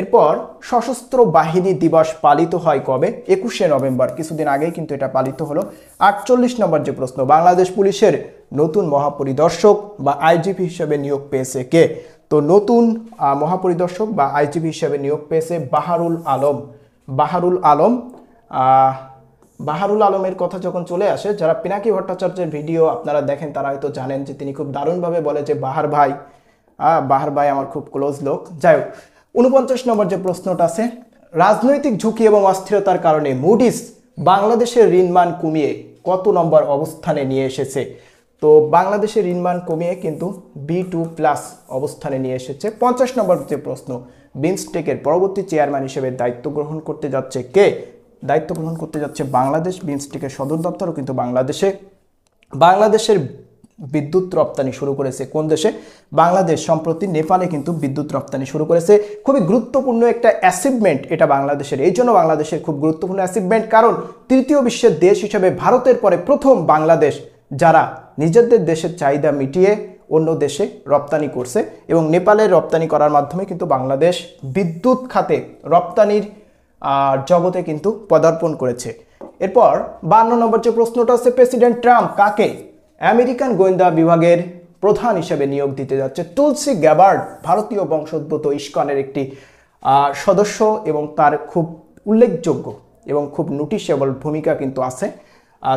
এরপর সশস্ত্র বাহিনী দিবস পালিত হয় কবে? 21শে নভেম্বর, কিছুদিন আগেই কিন্তু এটা পালিত হলো। 48 নম্বর যে প্রশ্ন, বাংলাদেশ পুলিশের নতুন মহাপরিদর্শক বা আইজিপি হিসেবে নিয়োগ পেয়েছে কে? তো নতুন মহাপরিদর্শক বা আইজিপি হিসেবে নিয়োগ পেয়েছে বাহারুল আলমের কথা যখন চলে আসে, যারা পিনাকি ভট্টাচার্যের ভিডিও আপনারা দেখেন তারা হয়তো জানেন যে তিনি খুব দারুণভাবে বলে যে বাহার ভাই আমার খুব ক্লোজ লোক। যাই হোক, 49 নম্বর যে প্রশ্নটা আছে, রাজনৈতিক ঝুঁকি এবং অস্থিরতার কারণে মুডিস বাংলাদেশের ঋণমান কমিয়ে কত নম্বর অবস্থানে নিয়ে এসেছে? তো বাংলাদেশের ঋণমান কমিয়ে কিন্তু B2+ অবস্থানে নিয়ে এসেছে। 50 নম্বর যে প্রশ্ন, বিমস্টেকের পরবর্তী চেয়ারম্যান হিসেবে দায়িত্ব গ্রহণ করতে যাচ্ছে কে? দায়িত্ব গ্রহণ করতে যাচ্ছে বাংলাদেশ। বিমস্টেকের সদর দপ্তরও কিন্তু বাংলাদেশের বিদ্যুৎ রপ্তানি শুরু করেছে কোন দেশে? বাংলাদেশ। সম্প্রতি নেপালে কিন্তু বিদ্যুৎ রপ্তানি শুরু করেছে। খুবই গুরুত্বপূর্ণ একটা অ্যাচিভমেন্ট এটা বাংলাদেশের। এই জন্য বাংলাদেশের খুব গুরুত্বপূর্ণ অ্যাচিভমেন্ট, কারণ তৃতীয় বিশ্বের দেশ হিসেবে ভারতের পরে প্রথম বাংলাদেশ যারা নিজেদের দেশের চাহিদা মিটিয়ে অন্য দেশে রপ্তানি করছে, এবং নেপালে রপ্তানি করার মাধ্যমে কিন্তু বাংলাদেশ বিদ্যুৎ খাতে রপ্তানির জগতে কিন্তু পদার্পণ করেছে। এরপর 52 নম্বর যে প্রশ্নটা আছে, প্রেসিডেন্ট ট্রাম্প কাকে আমেরিকান গোয়েন্দা বিভাগের প্রধান হিসেবে নিয়োগ দিতে যাচ্ছে? তুলসী গ্যাবার্ড, ভারতীয় বংশোদ্ভূত ইস্কনের একটি সদস্য, এবং তার খুব উল্লেখযোগ্য এবং খুব নোটিশেবল ভূমিকা কিন্তু আছে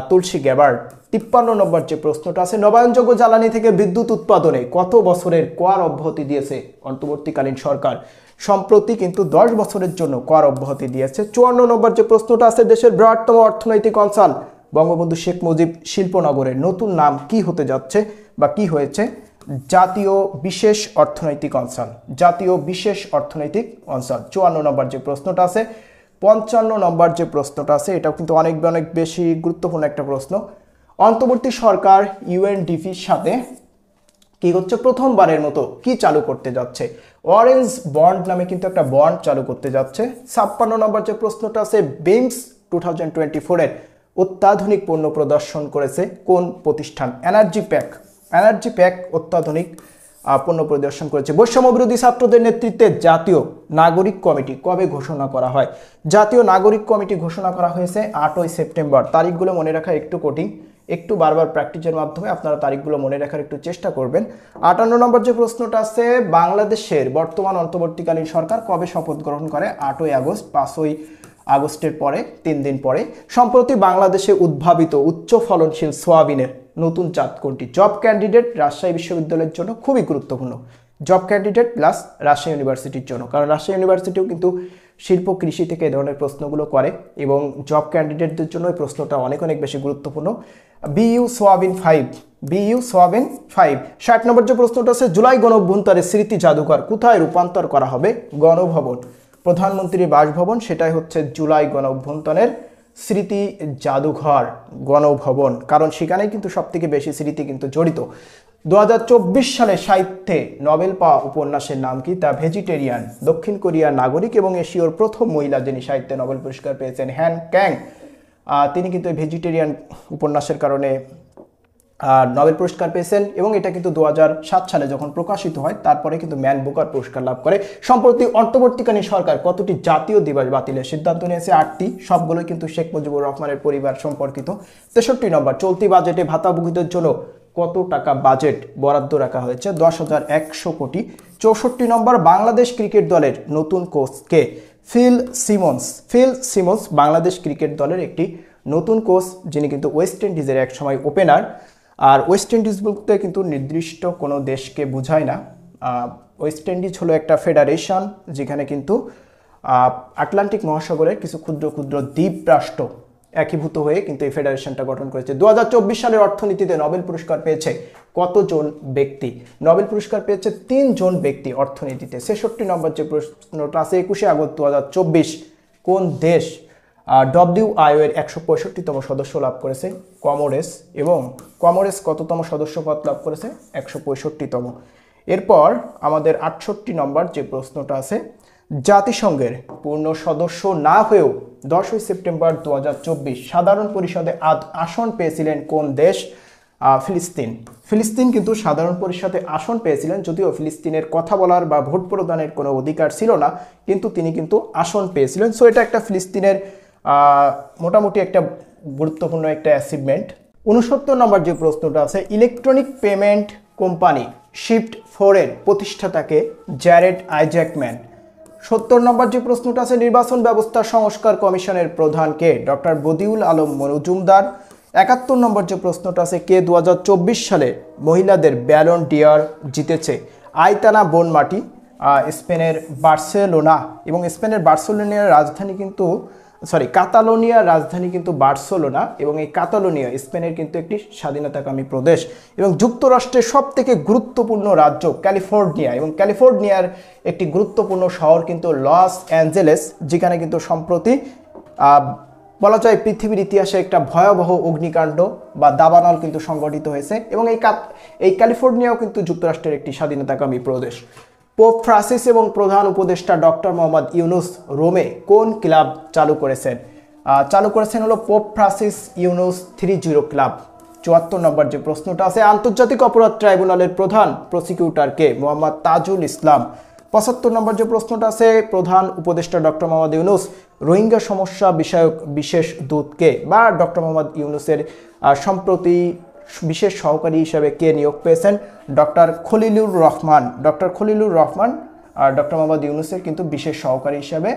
তুলসী গ্যাবার্ড। 53 নম্বর যে প্রশ্নটা আছে, নবায়নযোগ্য জ্বালানি থেকে বিদ্যুৎ উৎপাদনে কত বছরের কর অব্যাহতি দিয়েছে অন্তর্বর্তীকালীন সরকার? সম্প্রতি কিন্তু 10 বছরের জন্য কর অব্যাহতি দিয়েছে। 54 নম্বর যে প্রশ্নটা আছে, দেশের বৃহত্তম অর্থনৈতিক অঞ্চল বঙ্গবন্ধু শেখ মুজিব শিল্পনগরের নতুন নাম কি হতে যাচ্ছে বা কি হয়েছে? জাতীয় বিশেষ অর্থনৈতিক অঞ্চল। 54 নম্বর যে প্রশ্নটা আছে, 55 নম্বর যে প্রশ্নটা আছে, এটাও কিন্তু অনেক বেশি গুরুত্বপূর্ণ একটা প্রশ্ন। অন্তর্বর্তী সরকার UNDPর সাথে কি হচ্ছে? প্রথমবারের মতো কি চালু করতে যাচ্ছে? অরেঞ্জ বন্ড নামে কিন্তু একটা বন্ড চালু করতে যাচ্ছে। 56 নম্বর যে প্রশ্নটা আছে, বিমস 2024 এর অত্যাধুনিক পণ্য প্রদর্শন করেছে কোন প্রতিষ্ঠান? এনার্জি প্যাক অত্যাধুনিক পণ্য প্রদর্শন করেছে। বৈষম্য বিরোধী ছাত্রদের নেতৃত্বে জাতীয় নাগরিক কমিটি কবে ঘোষণা করা হয়? জাতীয় নাগরিক কমিটি ঘোষণা করা হয়েছে 8ই সেপ্টেম্বর। তারিখগুলো মনে রাখা একটু কঠিন, একটু বারবার প্র্যাকটিসের মাধ্যমে আপনারা তারিখগুলো মনে রাখার একটু চেষ্টা করবেন। 58 নম্বর যে প্রশ্নটা আছে, বাংলাদেশের বর্তমান অন্তর্বর্তীকালীন সরকার কবে শপথ গ্রহণ করে? 8ই আগস্ট। 5ই আগস্টের পরে 3 দিন পরে। সম্প্রতি বাংলাদেশে উদ্ভাবিত উচ্চ ফলনশীল সোয়াবিনের নতুন জাত কোনটি? জব ক্যান্ডিডেট রাজশাহী বিশ্ববিদ্যালয়ের জন্য খুবই গুরুত্বপূর্ণ। জব ক্যান্ডিডেট প্লাস রাজশাহী ইউনিভার্সিটির জন্য, কারণ রাজশাহী ইউনিভার্সিটিও কিন্তু শিল্প কৃষি থেকে এই ধরনের প্রশ্নগুলো করে, এবং জব ক্যান্ডিডেটদের জন্য এই প্রশ্নটা অনেক বেশি গুরুত্বপূর্ণ। BU soybean 5। 60 নম্বর যে প্রশ্নটা আছে, জুলাই গণঅভ্যুত্থানের স্মৃতি জাদুঘর কোথায় রূপান্তর করা হবে? গণভবন, প্রধানমন্ত্রীর বাসভবন, সেটাই হচ্ছে জুলাই গণঅভ্যুত্থানের স্মৃতি জাদুঘর, গণভবন, কারণ সেখানেই কিন্তু সবথেকে বেশি স্মৃতি কিন্তু জড়িত। 2024 সালে সাহিত্যে নোবেল পাওয়া উপন্যাসের নাম কি? The vegetarian. দক্ষিণ কোরিয়ার নাগরিক এবং এশীয়র প্রথম মহিলা যিনি সাহিত্যে নোবেল পুরস্কার পেয়েছেন, হ্যান ক্যাং। তিনি কিন্তু ভেজিটেরিয়ান উপন্যাসের কারণে নোবেল পুরস্কার পেয়েছেন, এবং এটা কিন্তু 2007 সালে যখন প্রকাশিত হয় তারপরে কিন্তু ম্যান বুকার পুরস্কার লাভ করে। সম্প্রতি অন্তর্বর্তীকালীন সরকার কতটি জাতীয় দিবস বাতিলের সিদ্ধান্ত নিয়েছে? 8টি। সবগুলোই কিন্তু শেখ মুজিবুর রহমানের পরিবার সম্পর্কিত। 63 নম্বর, চলতি বাজেটে ভাতাভোগীদের জন্য কত টাকা বাজেট বরাদ্দ রাখা হয়েছে? 10,100 কোটি। 64 নম্বর, বাংলাদেশ ক্রিকেট দলের নতুন কোচ কে? ফিল সিমন্স বাংলাদেশ ক্রিকেট দলের একটি নতুন কোচ, যিনি কিন্তু ওয়েস্ট ইন্ডিজের একসময় ওপেনার। আর ওয়েস্ট ইন্ডিজ বলতে কিন্তু নির্দিষ্ট কোনো দেশকে বোঝায় না। ওয়েস্ট ইন্ডিজ হলো একটা ফেডারেশন, যেখানে কিন্তু আটলান্টিক মহাসাগরের কিছু ক্ষুদ্র ক্ষুদ্র দ্বীপ রাষ্ট্র একীভূত হয়ে কিন্তু এই ফেডারেশনটা গঠন করেছে। 2024 সালের অর্থনীতিতে নোবেল পুরস্কার পেয়েছে কতজন ব্যক্তি? নোবেল পুরস্কার পেয়েছে 3 জন ব্যক্তি অর্থনীতিতে। 66 নম্বর যে প্রশ্নটা আছে, 21শে আগস্ট 2024 কোন দেশ WIO এর 165তম সদস্য লাভ করেছে? কমোরেস। এবং কমোরেস কততম সদস্য পদ লাভ করেছে? 165তম। এরপর আমাদের 68 নম্বর যে প্রশ্নটা আছে, জাতিসংঘের পূর্ণ সদস্য না হয়েও 10ই সেপ্টেম্বর 2024 সাধারণ পরিষদে আসন পেয়েছিলেন কোন দেশ? ফিলিস্তিন। ফিলিস্তিন কিন্তু সাধারণ পরিষদে আসন পেয়েছিলেন, যদিও ফিলিস্তিনের কথা বলার বা ভোট প্রদানের কোনো অধিকার ছিল না, কিন্তু তিনি কিন্তু আসন পেয়েছিলেন। সো এটা একটা ফিলিস্তিনের মোটামুটি একটা গুরুত্বপূর্ণ একটা অ্যাচিভমেন্ট। 69 নম্বর যে প্রশ্নটা আছে, ইলেকট্রনিক পেমেন্ট কোম্পানি শিফট4 এর প্রতিষ্ঠাতাকে জ্যারেড আইজ্যাকম্যান। 70 নম্বর যে প্রশ্নটা আছে, নির্বাচন ব্যবস্থা সংস্কার কমিশনের প্রধান কে? ডক্টর বদিউল আলম মজুমদার। 71 নম্বর যে প্রশ্নটা আছে, কে 2024 সালে মহিলাদের ব্যালন ডি'অর জিতেছে? আইতানা বোনমাটি, স্পেনের বার্সেলোনা। এবং স্পেনের বার্সেলোনিয়ার রাজধানী কিন্তু কাতালোনিয়ার রাজধানী কিন্তু বার্সেলোনা, এবং এই কাতালোনিয়া স্পেনের কিন্তু একটি স্বাধীনতাকামী প্রদেশ। এবং যুক্তরাষ্ট্রের সবথেকে গুরুত্বপূর্ণ রাজ্য ক্যালিফোর্নিয়া, এবং ক্যালিফোর্নিয়ার একটি গুরুত্বপূর্ণ শহর কিন্তু লস অ্যাঞ্জেলেস, যেখানে কিন্তু সম্প্রতি বলা যায় পৃথিবীর ইতিহাসে একটা ভয়াবহ অগ্নিকাণ্ড বা দাবানল কিন্তু সংঘটিত হয়েছে। এবং এই ক্যালিফোর্নিয়াও কিন্তু যুক্তরাষ্ট্রের একটি স্বাধীনতাকামী প্রদেশ। পোপ ফ্রান্সিস এবং প্রধান উপদেষ্টা ডক্টর মোহাম্মদ ইউনুস রোমে কোন ক্লাব চালু করেছেন? চালু করেছেন হলো পোপ ফ্রান্সিস ইউনুস 30 ক্লাব। 74 নম্বর যে প্রশ্নটা আছে, আন্তর্জাতিক অপরাধ ট্রাইব্যুনালের প্রধান প্রসিকিউটর কে? মোহাম্মদ তাজুল ইসলাম। 75 নম্বর যে প্রশ্নটা আছে, প্রধান উপদেষ্টা ডক্টর মোহাম্মদ ইউনুস রোহিঙ্গা সমস্যা বিষয়ক বিশেষ দূতকে বা ডক্টর মোহাম্মদ ইউনুসের সম্প্রতি বিশেষ সহকারী হিসেবে কে নিয়োগ পেয়েছেন? Doctor Khalilur Rahman. Doctor Khalilur Rahman doctor Mohammad ইউনুসের কিন্তু বিশেষ সহকারী হিসেবে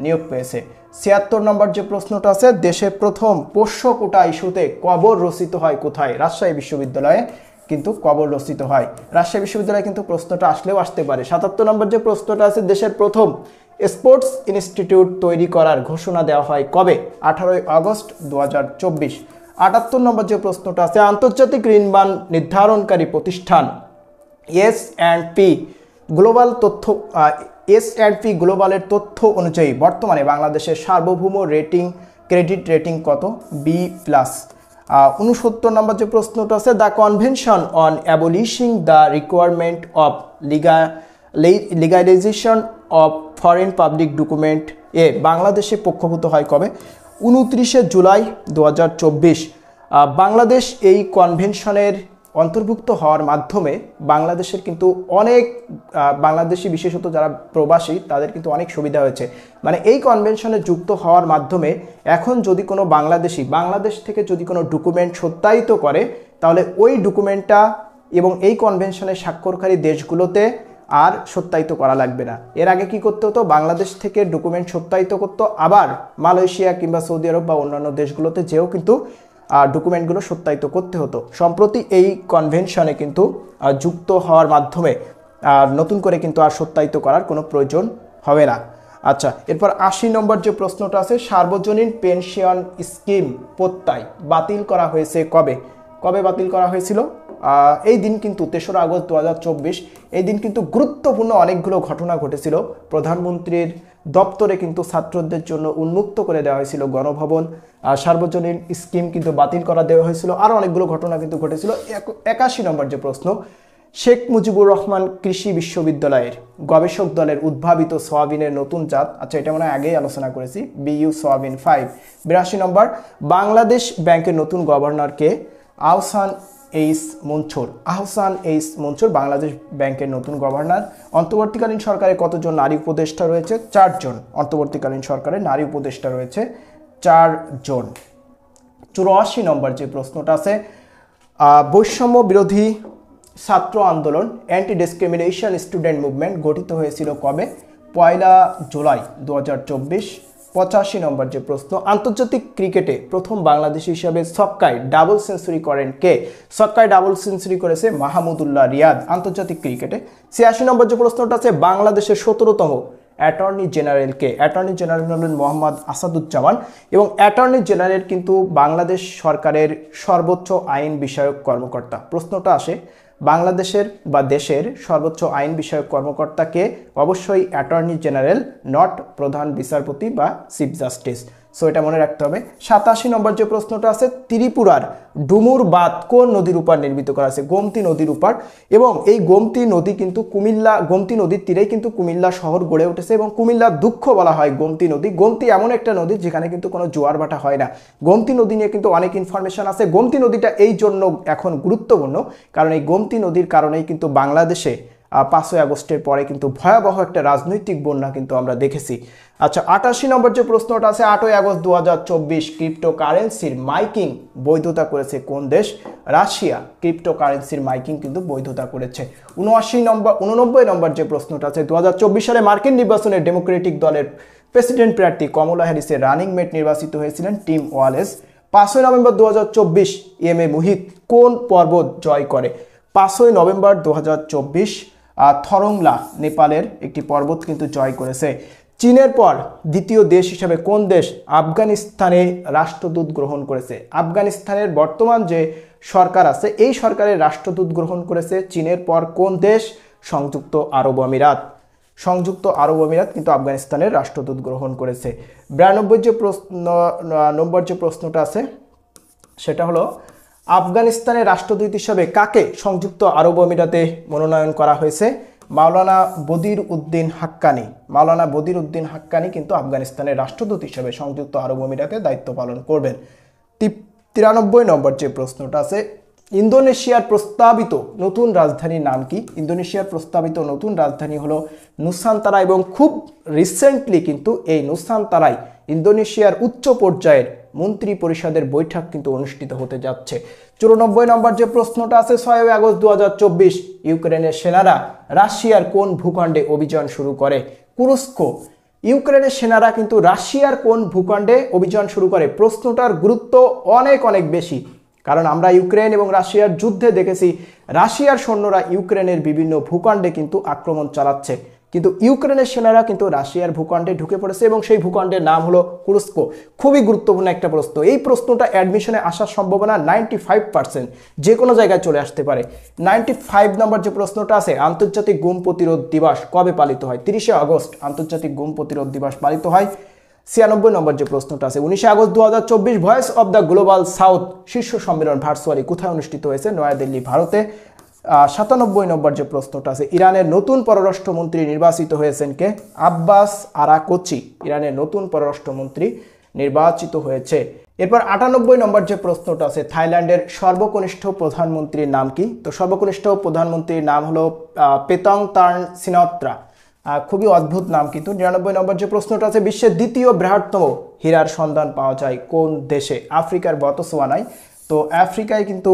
নিয়োগ পেয়েছে। 76 নম্বর যে প্রশ্নটা আছে, দেশে প্রথম পোষ্য কোটা ইস্যুতে কবর রচিত হয় কোথায়? রাজশাহী বিশ্ববিদ্যালয়ে কিন্তু কবর রচিত হয়। রাজশাহী বিশ্ববিদ্যালয়ে কিন্তু প্রশ্নটা আসলেও আসতে পারে। 77 নম্বর যে প্রশ্নটা আছে, দেশের প্রথম স্পোর্টস ইনস্টিটিউট তৈরি করার ঘোষণা দেওয়া হয় কবে? 18 আগস্ট 2024। 78 নম্বর যে প্রশ্নটা আছে, আন্তর্জাতিক ঋণমান নির্ধারণকারী প্রতিষ্ঠান S&P গ্লোবালের তথ্য অনুযায়ী বর্তমানে বাংলাদেশের সার্বভৌম ক্রেডিট রেটিং কত? B+। 69 নম্বর যে প্রশ্নটা আছে, the convention on abolishing the requirement of legalisation of foreign public document বাংলাদেশে পক্ষভূত হয় কবে? 29 জুলাই 2024। বাংলাদেশ এই কনভেনশনের অন্তর্ভুক্ত হওয়ার মাধ্যমে বাংলাদেশের কিন্তু অনেক বাংলাদেশি বিশেষত যারা প্রবাসী তাদের কিন্তু অনেক সুবিধা হয়েছে। মানে এই কনভেনশনে যুক্ত হওয়ার মাধ্যমে এখন যদি কোনো বাংলাদেশ থেকে যদি কোনো ডকুমেন্ট সত্যায়িত করে, তাহলে ওই ডকুমেন্টটা এবং এই কনভেনশনের স্বাক্ষরকারী দেশগুলোতে আর সত্যায়িত করা লাগবে না। এর আগে কি করতে হতো? বাংলাদেশ থেকে ডকুমেন্ট সত্যায়িত করতো, আবার মালয়েশিয়া কিংবা সৌদি আরব বা অন্যান্য দেশগুলোতে যেও কিন্তু ডকুমেন্টগুলো সত্যায়িত করতে হতো। সম্প্রতি এই কনভেনশনে কিন্তু যুক্ত হওয়ার মাধ্যমে নতুন করে কিন্তু আর সত্যায়িত করার কোনো প্রয়োজন হবে না। আচ্ছা, এরপর 80 নম্বর যে প্রশ্নটা আছে, সার্বজনীন পেনশন স্কিম প্রত্যয় বাতিল করা হয়েছে কবে? কবে বাতিল করা হয়েছিল? এই দিন কিন্তু 3রা আগস্ট 2024। এই দিন কিন্তু গুরুত্বপূর্ণ অনেকগুলো ঘটনা ঘটেছিল। প্রধানমন্ত্রীর দপ্তরে কিন্তু ছাত্রদের জন্য উন্মুক্ত করে দেওয়া হয়েছিল গণভবন, সার্বজনীন স্কিম কিন্তু বাতিল করা দেওয়া হয়েছিল, আরও অনেকগুলো ঘটনা কিন্তু ঘটেছিল। 81 নম্বর যে প্রশ্ন, শেখ মুজিবুর রহমান কৃষি বিশ্ববিদ্যালয়ের গবেষক দলের উদ্ভাবিত সয়াবিনের নতুন জাত, আচ্ছা এটা মনে হয় আগেই আলোচনা করেছি, BU সোয়াবিন 5। 82 নম্বর, বাংলাদেশ ব্যাংকের নতুন গভর্নরকে? আহসান এইচ মনসুর বাংলাদেশ ব্যাংকের নতুন গভর্নর। অন্তর্বর্তীকালীন সরকারে কতজন নারী উপদেষ্টা রয়েছে? 4 জন। অন্তর্বর্তীকালীন সরকারে নারী উপদেষ্টা রয়েছে 4 জন। 84 নম্বর যে প্রশ্নটা আছে, বৈষম্য বিরোধী ছাত্র আন্দোলন অ্যান্টি ডিসক্রিমিনেশন স্টুডেন্ট মুভমেন্ট গঠিত হয়েছিল কবে? 1 জুলাই 2024। 85 নম্বর যে প্রশ্ন, আন্তর্জাতিক ক্রিকেটে প্রথম বাংলাদেশি হিসাবে ছক্কায় ডাবল সেঞ্চুরি করেন কে? ছক্কায় ডাবল সেঞ্চুরি করেছে মাহমুদুল্লাহ রিয়াদ আন্তর্জাতিক ক্রিকেটে। 86 নম্বর যে প্রশ্নটা আছে, বাংলাদেশের 17তম অ্যাটর্নি জেনারেল কে? অ্যাটর্নি জেনারেল হলেন মোহাম্মদ আসাদুজ্জামান, এবং অ্যাটর্নি জেনারেল কিন্তু বাংলাদেশ সরকারের সর্বোচ্চ আইন বিষয়ক কর্মকর্তা। প্রশ্নটা আসে, বাংলাদেশের বা দেশের সর্বোচ্চ আইন বিষয়ক কর্মকর্তাকে? অবশ্যই অ্যাটর্নি জেনারেল, নট প্রধান বিচারপতি বা চিফ জাস্টিস। সো এটা মনে রাখতে হবে। 87 নম্বর যে প্রশ্নটা আছে, ত্রিপুরার ডুমুর বাঁধ কোন নদীর উপর নির্মিত করা আছে? গোমতী নদীর উপর। এবং এই গোমতী নদী কিন্তু গোমতী নদীর তীরেই কিন্তু কুমিল্লা শহর গড়ে উঠেছে এবং কুমিল্লার দুঃখ বলা হয় গোমতী নদী। গোমতী এমন একটা নদী যেখানে কিন্তু কোনো জোয়ার ভাটা হয় না। গোমতী নদী নিয়ে কিন্তু অনেক ইনফরমেশন আছে। গোমতী নদীটা এই জন্য এখন গুরুত্বপূর্ণ কারণ এই গোমতী নদীর কারণেই কিন্তু বাংলাদেশে 5ই আগস্টের পরে কিন্তু ভয়াবহ একটা রাজনৈতিক বন্যা কিন্তু আমরা দেখেছি। আচ্ছা, 88 নম্বর যে প্রশ্নটা আছে, 8ই আগস্ট 2024 ক্রিপ্টোকারেন্সির মাইকিং বৈধতা করেছে কোন দেশ? রাশিয়া ক্রিপ্টোকারেন্সির মাইকিং কিন্তু বৈধতা করেছে। 89 নম্বর যে প্রশ্নটা আছে, 2024 সালে মার্কিন নির্বাচনে ডেমোক্রেটিক দলের প্রেসিডেন্ট প্রার্থী কমলা হ্যারিসের রানিং মেট নির্বাচিত হয়েছিলেন টিম ওয়ালেস। 5ই নভেম্বর 2024 এম.এ মুহিত কোন পর্বত জয় করে? 5ই নভেম্বর 2024 থরংলা নেপালের একটি পর্বত কিন্তু জয় করেছে। চীনের পর দ্বিতীয় দেশ হিসেবে কোন দেশ আফগানিস্তানে রাষ্ট্রদূত গ্রহণ করেছে? আফগানিস্তানের বর্তমান যে সরকার আছে এই সরকারের রাষ্ট্রদূত গ্রহণ করেছে চীনের পর কোন দেশ? সংযুক্ত আরব আমিরাত। সংযুক্ত আরব আমিরাত কিন্তু আফগানিস্তানের রাষ্ট্রদূত গ্রহণ করেছে। 92 নম্বর যে প্রশ্নটা আছে সেটা হলো, আফগানিস্তানের রাষ্ট্রদূত হিসাবে কাকে সংযুক্ত আরব আমিরাতে মনোনয়ন করা হয়েছে? মাওলানা বদির উদ্দিন হাক্কানি। মাওলানা বদির উদ্দিন হাক্কানি কিন্তু আফগানিস্তানের রাষ্ট্রদূত হিসাবে সংযুক্ত আরব আমিরাতে দায়িত্ব পালন করবেন। 93 নম্বর যে প্রশ্নটা আছে, ইন্দোনেশিয়ার প্রস্তাবিত নতুন রাজধানীর নাম কি? ইন্দোনেশিয়ার প্রস্তাবিত নতুন রাজধানী হলো নুসান্তারা এবং খুব রিসেন্টলি কিন্তু এই নুসান্তারায় ইন্দোনেশিয়ার উচ্চ পর্যায়ের মন্ত্রী পরিষদের বৈঠক কিন্তু অনুষ্ঠিত হতে যাচ্ছে। 94 নম্বর যে প্রশ্নটা আছে, 6ই আগস্ট 2024 ইউক্রেনের সেনারা রাশিয়ার কোন ভূখণ্ডে অভিযান শুরু করে? কুরস্ক। ইউক্রেনের সেনারা কিন্তু রাশিয়ার কোন ভূখণ্ডে অভিযান শুরু করে? প্রশ্নটার গুরুত্ব অনেক অনেক বেশি কারণ আমরা ইউক্রেন এবং রাশিয়ার যুদ্ধে দেখেছি রাশিয়ার সৈন্যরা ইউক্রেনের বিভিন্ন ভূখণ্ডে কিন্তু আক্রমণ চালাচ্ছে, কিন্তু ইউক্রেনের সেনারা কিন্তু রাশিয়ার ভূখণ্ডে ঢুকে পড়েছে এবং সেই ভূখণ্ডের নাম হলো কুরস্ক। খুবই গুরুত্বপূর্ণ একটা প্রশ্ন। এই প্রশ্নটা অ্যাডমিশনে আসার সম্ভাবনা 95%, যে কোনো জায়গায় চলে আসতে পারে। 95 নম্বর যে প্রশ্নটা আছে, আন্তর্জাতিক গুম প্রতিরোধ দিবস কবে পালিত হয়? 30শে আগস্ট আন্তর্জাতিক গুম প্রতিরোধ দিবস পালিত হয়। 96 নম্বর যে প্রশ্নটা আছে, 19 August 2024 voice of the global south শীর্ষ সম্মেলন ভার্চুয়ালি কোথায় অনুষ্ঠিত হয়েছে? নয়াদিল্লি, ভারতে। 97 নম্বর যে প্রশ্নটা আছে, ইরানের নতুন পররাষ্ট্রমন্ত্রী নির্বাচিত হয়েছেন কে? আব্বাস আরাকচি ইরানের নতুন পররাষ্ট্রমন্ত্রী নির্বাচিত হয়েছে। এরপর 98 নম্বর যে প্রশ্নটা আছে, থাইল্যান্ডের সর্বকনিষ্ঠ প্রধানমন্ত্রীর নাম কি? তো সর্বকনিষ্ঠ প্রধানমন্ত্রীর নাম হলো পেতংতার্ন সিনাওত্রা। খুবই অদ্ভুত নাম কিন্তু। 99 নম্বর যে প্রশ্নটা আছে, বিশ্বের দ্বিতীয় বৃহত্তম হীরার সন্ধান পাওয়া যায় কোন দেশে? আফ্রিকার বতসোয়ানায়। তো আফ্রিকায় কিন্তু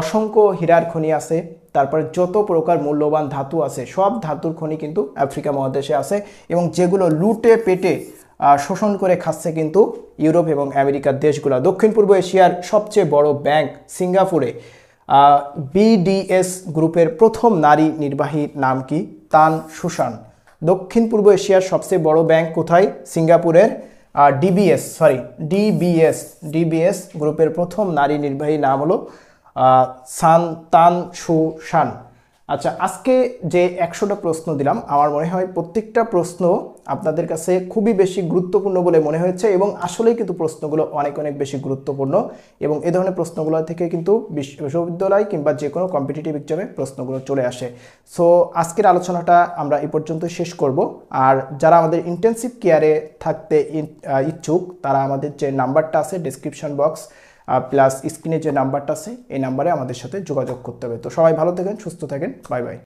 অসংখ্য হীরার খনি আছে, তারপরে যত প্রকার মূল্যবান ধাতু আছে সব ধাতুর খনি কিন্তু আফ্রিকা মহাদেশে আছে এবং যেগুলো লুটে পেটে শোষণ করে খাচ্ছে কিন্তু ইউরোপ এবং আমেরিকার দেশগুলো। দক্ষিণ পূর্ব এশিয়ার সবচেয়ে বড় ব্যাংক সিঙ্গাপুরে বিডিএস গ্রুপের প্রথম নারী নির্বাহীর নাম কি? তান সুসান। দক্ষিণ পূর্ব এশিয়ার সবচেয়ে বড় ব্যাংক কোথায়? সিঙ্গাপুরের ডিবিএস গ্রুপের প্রথম নারী নির্বাহী নাম হলো তান সুসান। আচ্ছা, আজকে যে 100টা প্রশ্ন দিলাম আমার মনে হয় প্রত্যেকটা প্রশ্ন আপনাদের কাছে খুবই বেশি গুরুত্বপূর্ণ বলে মনে হয়েছে এবং আসলেই কিন্তু প্রশ্নগুলো অনেক অনেক বেশি গুরুত্বপূর্ণ এবং এই ধরনের প্রশ্নগুলো থেকে কিন্তু বিশ্ববিদ্যালয় কিংবা যে কোনো কম্পিটিটিভ এক্সামে প্রশ্নগুলো চলে আসে। সো আজকের আলোচনাটা আমরা এই পর্যন্ত শেষ করব। আর যারা আমাদের ইন্টেনসিভ কেয়ারে থাকতে ইচ্ছুক তারা আমাদের যে নাম্বারটা আছে ডেসক্রিপশন বক্স প্লাস স্ক্রিনে যে নাম্বারটা আছে এই নাম্বারে আমাদের সাথে যোগাযোগ করতে হবে। তো সবাই ভালো থাকেন, সুস্থ থাকেন, বাই বাই।